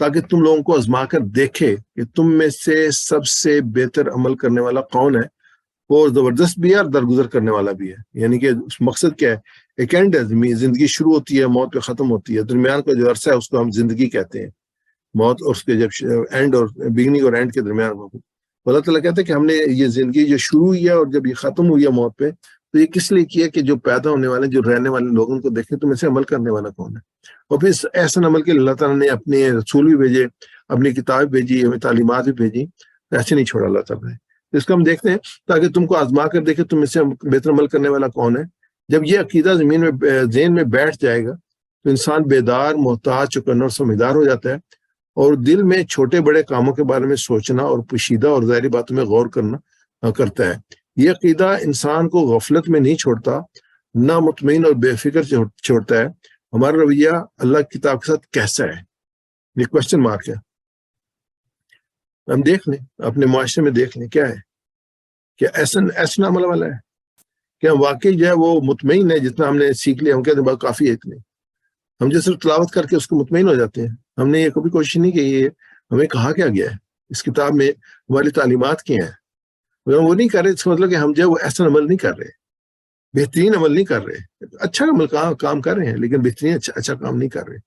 تاکہ تم لوگوں کو آزما کر دیکھے کہ تم میں سے سب سے بہتر عمل کرنے والا کون ہے، وہ زبردست بھی ہے اور درگزر کرنے والا بھی ہے۔ یعنی کہ اس مقصد کیا ہے؟ ایک اینڈ ہے، زندگی شروع ہوتی ہے، موت پہ ختم ہوتی ہے، درمیان کا جو عرصہ ہے اس کو ہم زندگی کہتے ہیں، موت اور اس کے جب اینڈ اور بگننگ اور اینڈ کے درمیان کو اللہ تعالیٰ کہتے ہیں کہ ہم نے یہ زندگی جو شروع ہوئی ہے اور جب یہ ختم ہوئی ہے موت پہ، تو یہ کس لیے کیا کہ جو پیدا ہونے والے، جو رہنے والے لوگوں کو دیکھیں تو میں سے عمل کرنے والا کون ہے۔ اور پھر اس احسن عمل کے اللہ تعالیٰ نے اپنے رسول بھی بھیجے، اپنی کتاب بھیجی، ہمیں تعلیمات بھی بھیجی، ایسے نہیں چھوڑا اللہ تعالیٰ نے۔ اس کو ہم دیکھتے ہیں تاکہ تم کو آزما کر دیکھے تم میں سے بہتر عمل کرنے والا کون ہے۔ جب یہ عقیدہ زمین میں ذہن میں بیٹھ جائے گا تو انسان بیدار، محتاط، چوکنا اور سمجھدار ہو جاتا ہے، اور دل میں چھوٹے بڑے کاموں کے بارے میں سوچنا اور پوشیدہ اور ظاہری باتوں میں غور کرتا ہے۔ یہ عقیدہ انسان کو غفلت میں نہیں چھوڑتا، نہ مطمئن اور بے فکر چھوڑتا ہے۔ ہمارا رویہ اللہ کی کتاب کے ساتھ کیسا ہے، یہ کوشچن مارک ہے۔ ہم دیکھ لیں، اپنے معاشرے میں دیکھ لیں کیا ہے، کیا ایسا عمل والا ہے، کیا واقعی جو ہے وہ مطمئن ہے؟ جتنا ہم نے سیکھ لیا ہم کہتے ہیں بات کافی ہے اتنے، ہم جو صرف تلاوت کر کے اس کو مطمئن ہو جاتے ہیں۔ ہم نے یہ کبھی کوشش نہیں کی یہ ہمیں کہا کیا گیا ہے، اس کتاب میں ہماری تعلیمات کیا ہیں۔ اگر ہم وہ نہیں کر رہے اس کا مطلب کہ ہم جو ہے وہ ایسا عمل نہیں کر رہے، بہترین عمل نہیں کر رہے، اچھا عمل کام کر رہے ہیں لیکن بہترین اچھا کام نہیں کر رہے۔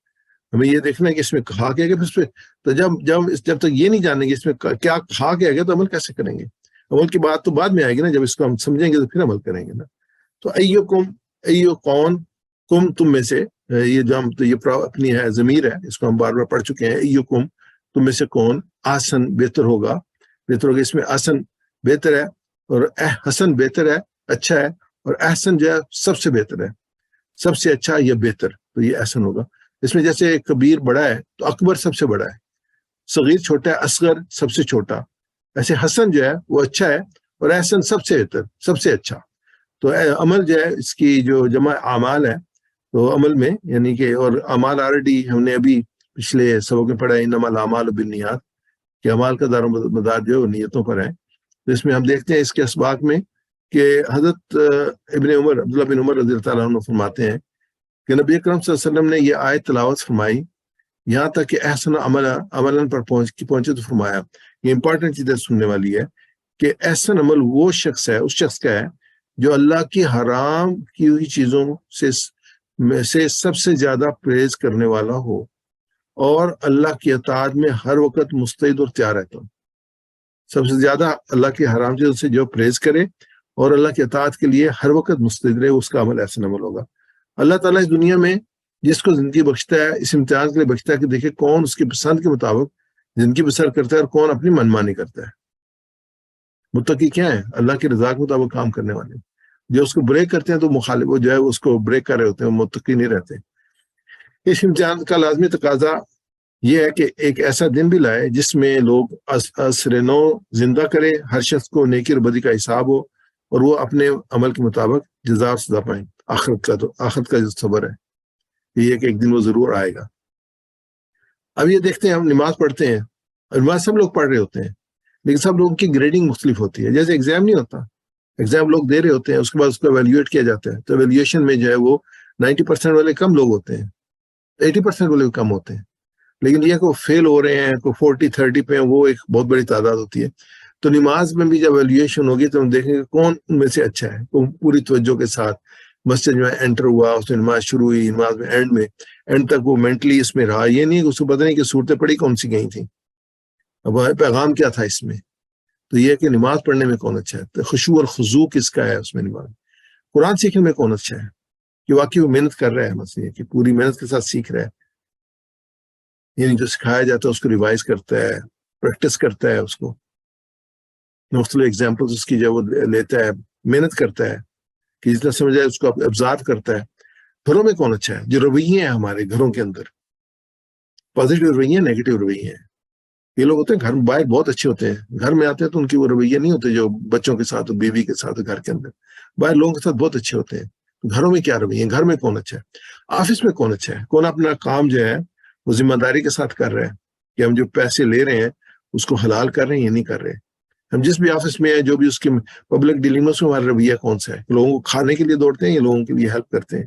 ہمیں یہ دیکھنا ہے کہ اس میں کہا کیا گیا، پھر تو جب تک یہ نہیں جانیں گے اس میں کیا کہا کیا گیا تو عمل کیسے کریں گے؟ عمل کی بات تو بعد میں آئے گی نا، جب اس کو ہم سمجھیں گے تو پھر عمل کریں گے نا۔ تو ایو کون کم تم میں سے، یہ جو ہم تو یہ اپنی ہے ضمیر ہے، اس کو ہم بار بار پڑھ چکے ہیں۔ ایو کم تم میں سے کون آسن بہتر ہوگا، اس میں آسن بہتر ہے، اور حسن بہتر ہے، اچھا ہے، اور احسن جو ہے سب سے بہتر ہے، سب سے اچھا یا بہتر، تو یہ احسن ہوگا۔ اس میں جیسے کبیر بڑا ہے تو اکبر سب سے بڑا ہے، صغیر چھوٹا ہے، اصغر سب سے چھوٹا، ایسے حسن جو ہے وہ اچھا ہے، اور احسن سب سے بہتر، سب سے اچھا۔ تو عمل جو ہے اس کی جو جمع اعمال ہے، تو عمل میں یعنی کہ، اور اعمال آلریڈی ہم نے ابھی پچھلے سبق میں پڑھا ہے، انما الاعمال بالنیات، کہ اعمال کا دار و مدار جو ہے وہ نیتوں پر ہے۔ تو اس میں ہم دیکھتے ہیں اس کے اسباق میں کہ حضرت عبداللہ بن عمر رضی اللہ تعالیٰ عنہ فرماتے ہیں کہ نبی اکرم صلی اللہ علیہ وسلم نے یہ آیت تلاوت فرمائی یہاں تک کہ احسن عمل پر پہنچے تو فرمایا، یہ امپورٹنٹ چیزیں سننے والی ہے کہ احسن عمل وہ شخص ہے، اس شخص کا ہے جو اللہ کی حرام کی ہوئی چیزوں سے سب سے زیادہ پرہیز کرنے والا ہو، اور اللہ کی اطاعت میں ہر وقت مستعد اور تیار رہتا ہو۔ سب سے زیادہ اللہ کی حرام چیزوں سے جو پرہیز کرے اور اللہ کی اطاعت کے لیے ہر وقت مستعد رہے، اس کا عمل احسن عمل ہوگا۔ اللہ تعالیٰ اس دنیا میں جس کو زندگی بخشتا ہے اس امتحان کے لیے بخشتا ہے کہ دیکھے کون اس کی پسند کے مطابق زندگی بسر کرتا ہے اور کون اپنی منمانی کرتا ہے۔ متقی کیا ہے؟ اللہ کی رضا کے مطابق کام کرنے والے۔ جو اس کو بریک کرتے ہیں تو مخالف، وہ جو ہے اس کو بریک کر رہے ہوتے ہیں، وہ متقی نہیں رہتے۔ اس امتحان کا لازمی تقاضا یہ ہے کہ ایک ایسا دن بھی لائے جس میں لوگ عصر نو زندہ کرے، ہر شخص کو نیکی اور بدی کا حساب ہو، اور وہ اپنے عمل کے مطابق جزا اور سزا پائیں۔ آخرت کا جو صبر ہے یہ ہے کہ ایک دن وہ ضرور آئے گا۔ اب یہ دیکھتے ہیں، ہم نماز پڑھتے ہیں، نماز سب لوگ پڑھ رہے ہوتے ہیں لیکن سب لوگوں کی گریڈنگ مختلف ہوتی ہے۔ جیسے ایگزام نہیں ہوتا، ایگزام لوگ دے رہے ہوتے ہیں، اس کے بعد اس کو ایویلیویٹ کیا جاتا ہے، تو ایویلیویشن میں جو ہے وہ 90% والے کم لوگ ہوتے ہیں، 80% والے کم ہوتے ہیں، لیکن یہ کہ فیل ہو رہے ہیں، کوئی 40-30 پہ ہیں، وہ ایک بہت بڑی تعداد ہوتی ہے۔ تو نماز میں بھی جب ایویلیویشن ہوگی تو ہم دیکھیں گے کون ان میں سے اچھا ہے، پوری توجہ کے ساتھ مسجد میں انٹر ہوا، اس میں نماز شروع ہوئی، نماز میں اینڈ تک وہ مینٹلی اس میں رہا، یہ نہیں کہ اس کو پتہ نہیں کہ صورتیں پڑھی کون سی گئی تھیں، اب پیغام کیا تھا اس میں۔ تو یہ کہ نماز پڑھنے میں کون اچھا ہے، تو خشوع اور خضوع کس کا ہے اس میں نماز۔ قرآن سیکھنے میں کون اچھا ہے کہ واقعی وہ محنت کر رہا ہے، مسئلہ یہ کہ پوری محنت کے ساتھ سیکھ رہا ہے، یعنی جو سکھایا جاتا ہے اس کو ریوائز کرتا ہے، پریکٹس کرتا ہے، اس کو مختلف ایگزامپلز اس کی جو وہ لیتا ہے، محنت کرتا ہے کہ جتنا سمجھ جائے اس کو ابزارو کرتا ہے۔ گھروں میں کون اچھا ہے؟ جو رویے ہیں ہمارے گھروں کے اندر، پازیٹیو رویے ہیں، نیگیٹو رویے ہیں۔ یہ لوگ ہوتے ہیں گھر میں باہر بہت اچھے ہوتے ہیں، گھر میں آتے ہیں تو ان کی وہ رویے نہیں ہوتے جو بچوں کے ساتھ، بیوی کے ساتھ، گھر کے اندر باہر لوگوں کے ساتھ بہت اچھے ہوتے ہیں۔ گھروں میں کیا رویے ہیں؟ گھر میں کون اچھا ہے؟ آفس میں کون اچھا ہے؟ کون اپنا کام جو ہے وہ ذمہ داری کے ساتھ کر رہے ہیں کہ ہم جو پیسے لے رہے ہیں اس کو حلال کر رہے ہیں یا نہیں کر رہے؟ ہم جس بھی آفس میں ہیں، جو بھی اس کی پبلک ڈیلنگ میں، اس میں ہمارا رویہ کون سا ہے؟ لوگوں کو کھانے کے لیے دوڑتے ہیں یا لوگوں کے لیے ہیلپ کرتے ہیں؟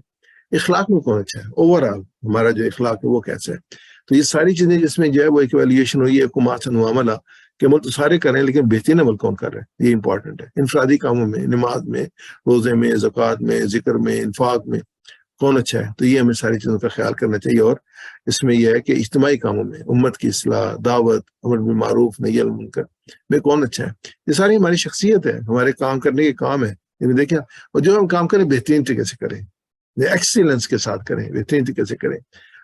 اخلاق میں کون اچھا ہے؟ اوور آل ہمارا جو اخلاق ہے وہ کیسا ہے؟ تو یہ ساری چیزیں جس میں جو ہے وہ ایک ایویلیویشن ہوئی ہے، حکم احسن عملہ، کہ عمل تو سارے کر رہے ہیں لیکن بہترین عمل کون کر رہے ہیں، یہ امپورٹنٹ ہے۔ انفرادی کاموں میں، نماز میں، روزے میں، زکوٰۃ میں، ذکر میں، انفاق میں کون اچھا ہے؟ تو یہ ہمیں ساری چیزوں کا خیال کرنا چاہیے۔ اور اس میں یہ ہے کہ اجتماعی کاموں میں، امت کی اصلاح، دعوت، امر بالمعروف، نہی عن المنکر میں کون اچھا ہے؟ یہ ساری ہماری شخصیت ہے، ہمارے کام کرنے کے کام ہے، یعنی دیکھیں، اور جو ہم کام کریں بہترین طریقے سے کریں، ایکسیلنس کے ساتھ کریں، بہترین طریقے سے کریں۔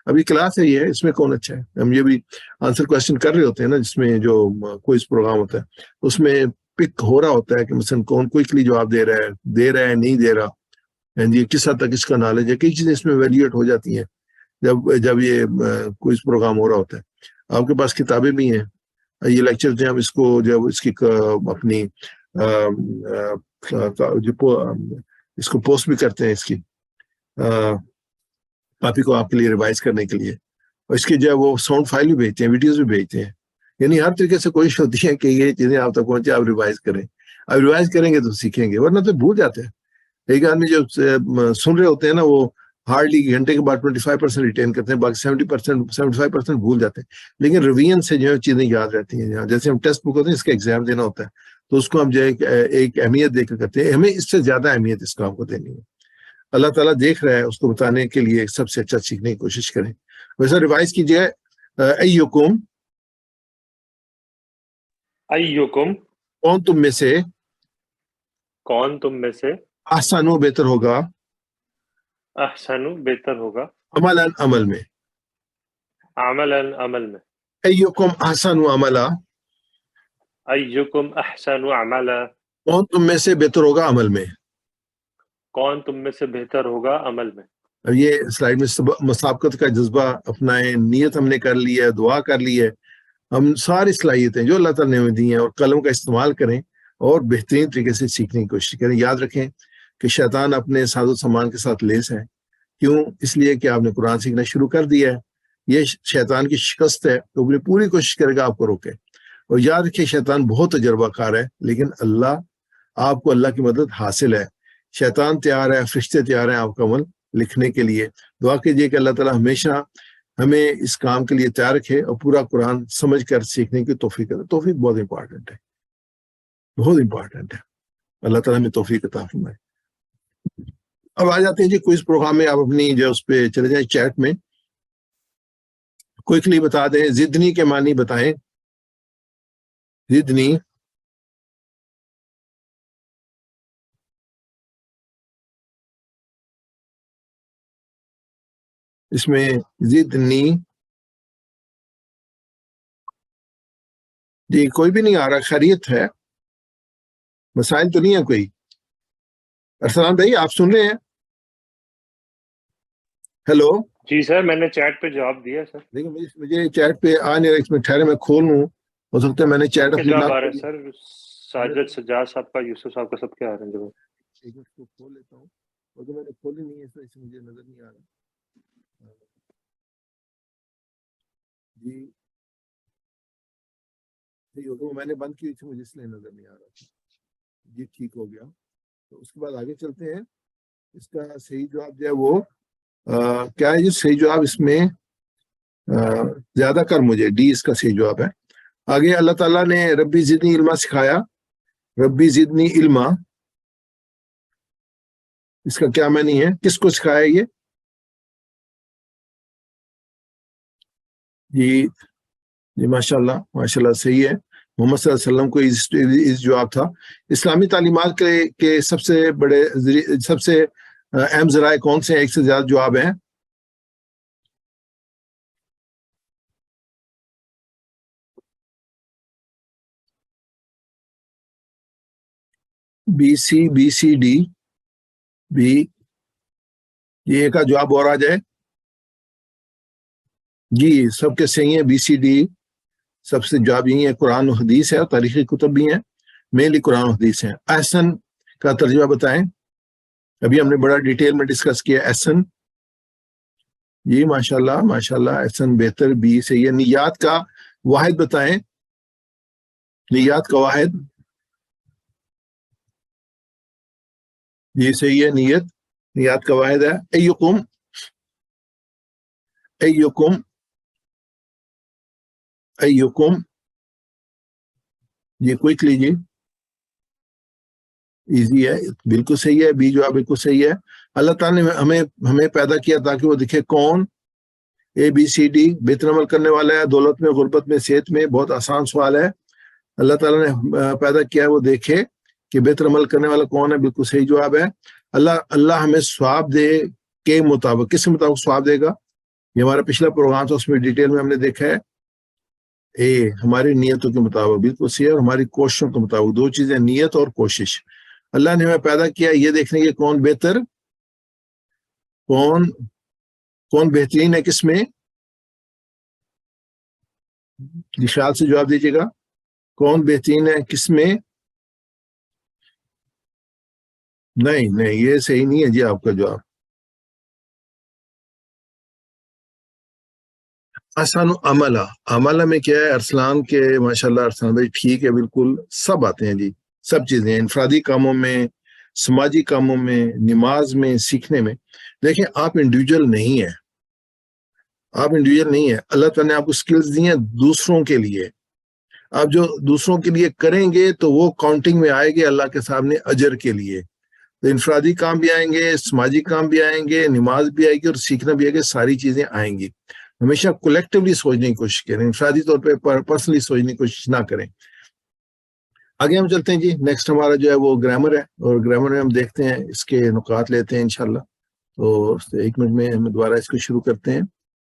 ابھی کلاس ہے یہ ہے، اس میں کون اچھا ہے؟ ہم یہ بھی آنسر کوشچن کر رہے ہوتے ہیں نا، جس میں جو کوئی پروگرام ہوتا ہے اس میں پک ہو رہا ہوتا ہے کہ مثلا کون کوئکلی جواب دے رہا ہے نہیں دے رہا، جی کس حد تک اس کا نالج ہے، کئی چیزیں اس میں ویلیویٹ ہو جاتی ہیں جب یہ کوئی پروگرام ہو رہا ہوتا ہے۔ آپ کے پاس کتابیں بھی ہیں. یہ لیکچر جو ہم اس کو جو اس کی اپنی اس کو پوسٹ بھی کرتے ہیں، اس کی کاپی کو آپ کے لیے ریوائز کرنے کے لیے، اور اس کی جو ہے وہ ساؤنڈ فائل بھی بھیجتے ہیں، ویڈیوز بھی بھیجتے ہیں. یعنی ہر طریقے سے کوشش ہوتی ہے کہ یہ چیزیں آپ تک پہنچے، آپ ریوائز کریں. آپ ریوائز کریں گے تو سیکھیں گے، ورنہ تو بھول جاتے ہیں. ایک آدمی جو سن رہے ہوتے ہیں نا، وہ ہارڈلی گھنٹے کے بعد 25% ریٹین کرتے ہیں، باقی 75% بھول جاتے ہیں. لیکن رویژن سے جو ہے چیزیں یاد رہتی ہیں. جیسے ہم ٹیسٹ بک ہوتے ہیں، اس کا ایگزام دینا ہوتا ہے، تو اس کو ہم جو ہے ایک اہمیت دے کر کرتے ہیں. ہمیں اس سے زیادہ اہمیت اس کام کو دینی ہے. اللہ تعالیٰ دیکھ رہا ہے، اس کو بتانے کے لیے سب سے اچھا سیکھنے کی کوشش کریں. ویسا ریوائز کیجیے. ایکم، ایکم، کون تم میں سے، کون تم میں سے، احسن و بہتر ہوگا، احسن بہتر ہوگا، عملاً عمل میں. عملا عمل میں. ایکم احسن و عملا، ایکم احسن عملا، کون تم میں سے بہتر ہوگا عمل میں. کون تم میں سے بہتر ہوگا عمل میں. اب یہ سلائیڈ میں مسابقت کا جذبہ اپنائیں. نیت ہم نے کر لی ہے، دعا کر لی ہے. ہم ساری صلاحیتیں جو اللہ تعالیٰ نے ہمیں دی ہیں، اور قلم کا استعمال کریں اور بہترین طریقے سے سیکھنے کی کوشش کریں. یاد رکھیں کہ شیطان اپنے ساز و سامان کے ساتھ لیس ہے. کیوں؟ اس لیے کہ آپ نے قرآن سیکھنا شروع کر دیا ہے. یہ شیطان کی شکست ہے، تو وہ پوری کوشش کرے گا آپ کو روکے. اور یاد رکھیں شیطان بہت تجربہ کار ہے، لیکن آپ کو اللہ کی مدد حاصل ہے. شیطان تیار ہے، فرشتے تیار ہیں آپ کا عمل لکھنے کے لیے. دعا کیجیے کہ اللہ تعالیٰ ہمیشہ ہمیں اس کام کے لیے تیار رکھے اور پورا قرآن سمجھ کر سیکھنے کی توفیق دے. توفیق بہت امپورٹنٹ ہے، بہت امپورٹنٹ ہے. اللہ تعالیٰ ہمیں توفیق عطا فرمائے. اب آ جاتے ہیں جی کوئز پروگرام میں. آپ اپنی جو اس پہ چلے جائیں چیٹ میں، کوئکلی بتا دیں. زدنی کے معنی بتائیں. زدنی، اس میں زدنی جی کوئی بھی نہیں آ رہا. خیریت ہے؟ مسائل تو نہیں ہے کوئی؟ ارسلان بھائی آپ سن رہے ہیں؟ ہیلو. جی سر، میں نے چیٹ پہ جواب دیا سر. دیکھیں مجھے چیٹ پہ آ نہیں رہا. اس میں ٹھہرے میں کھول لوں. ہو سکتا ہے میں نے چیٹ سب کے اپنی جواب نہ آ رہے ہیں سر. ساجد، سجاد صاحب کا، یوسف صاحب کا، سب کے آ رہے ہیں جواب. ایک منٹ کو کھول لیتا ہوں، کیونکہ میں نے کھولی نہیں ہے اس سے مجھے نظر نہیں آ رہا. جی میں نے بند کی تھی، مجھے اس لیے نظر نہیں آ رہا تھا. جی ٹھیک ہو گیا. تو اس کے بعد آگے چلتے ہیں. اس کا صحیح جواب جو ہے وہ کیا ہے؟ جی صحیح جواب اس میں زیادہ کر مجھے ڈی اس کا صحیح جواب ہے. آگے اللہ تعالیٰ نے ربی زدنی علما سکھایا. ربی زدنی علما، اس کا کیا معنی ہے؟ کس کو سکھایا یہ؟ جی ماشاء اللہ صحیح ہے. محمد صلی اللہ علیہ وسلم کو اس جواب تھا. اسلامی تعلیمات کے سب سے بڑے سب سے اہم ذرائع کون سے ہیں؟ ایک سے زیادہ جواب ہیں. B C D B. یہ ایک کا جواب اور آ جائے. جی سب کے صحیح ہیں. بی سی ڈی سب سے جواب یہی ہے. قرآن و حدیث ہے اور تاریخی کتب بھی ہیں، مینلی قرآن و حدیث ہیں. احسن کا ترجمہ بتائیں. ابھی ہم نے بڑا ڈیٹیل میں ڈسکس کیا احسن. جی ماشاءاللہ احسن بہتر. بی صحیح ہے. نیات کا واحد بتائیں. نیات کا واحد. جی صحیح ہے. نیات کا واحد ہے. ایکم جی کوئک لیجیے. ایزی ہے، بالکل صحیح ہے. بی جواب بالکل صحیح ہے. اللہ تعالیٰ نے ہمیں پیدا کیا تاکہ وہ دکھے. کون؟ اے بی سی ڈی. بہتر عمل کرنے والا ہے، دولت میں، غربت میں، صحت میں. بہت آسان سوال ہے. اللہ تعالیٰ نے پیدا کیا ہے وہ دیکھے کہ بہتر عمل کرنے والا کون ہے. بالکل صحیح جواب ہے. اللہ ہمیں ثواب دے کے مطابق. کس کے مطابق ثواب دے گا؟ یہ ہمارا پچھلا پروگرام تھا، اس میں ڈیٹیل میں ہم نے دیکھا ہے. ہماری نیتوں کے مطابق. بالکل صحیح ہے. اور ہماری کوششوں کے مطابق. دو چیزیں، نیت اور کوشش. اللہ نے ہمیں پیدا کیا یہ دیکھنے کے کون بہتر، کون بہترین ہے. کس میں؟ خیال سے جواب دیجیے گا کون بہترین ہے کس میں. نہیں یہ صحیح نہیں ہے جی آپ کا جواب. آسان عملہ میں کیا ہے ارسلان کے ماشاءاللہ ارسلان بھائی ٹھیک ہے بالکل سب آتے ہیں جی سب چیزیں انفرادی کاموں میں سماجی کاموں میں نماز میں سیکھنے میں. دیکھیں آپ انڈیویجول نہیں ہیں اللہ تعالیٰ نے آپ کو سکلز دی ہیں دوسروں کے لیے. آپ جو دوسروں کے لیے کریں گے تو وہ کاؤنٹنگ میں آئے گے اللہ کے سامنے اجر کے لیے. تو انفرادی کام بھی آئیں گے سماجی کام بھی آئیں گے نماز بھی آئے گی اور سیکھنا بھی آئے گی ساری چیزیں آئیں گی. ہمیشہ کولیکٹیولی سوچنے کی کوشش کریں انفرادی طور پہ پرسنلی سوچنے کی کوشش نہ کریں. آگے ہم چلتے ہیں جی نیکسٹ ہمارا جو ہے وہ گرامر ہے اور گرامر میں ہم دیکھتے ہیں اس کے نکات لیتے ہیں انشاءاللہ. تو 1 منٹ میں ہم دوبارہ اس کو شروع کرتے ہیں.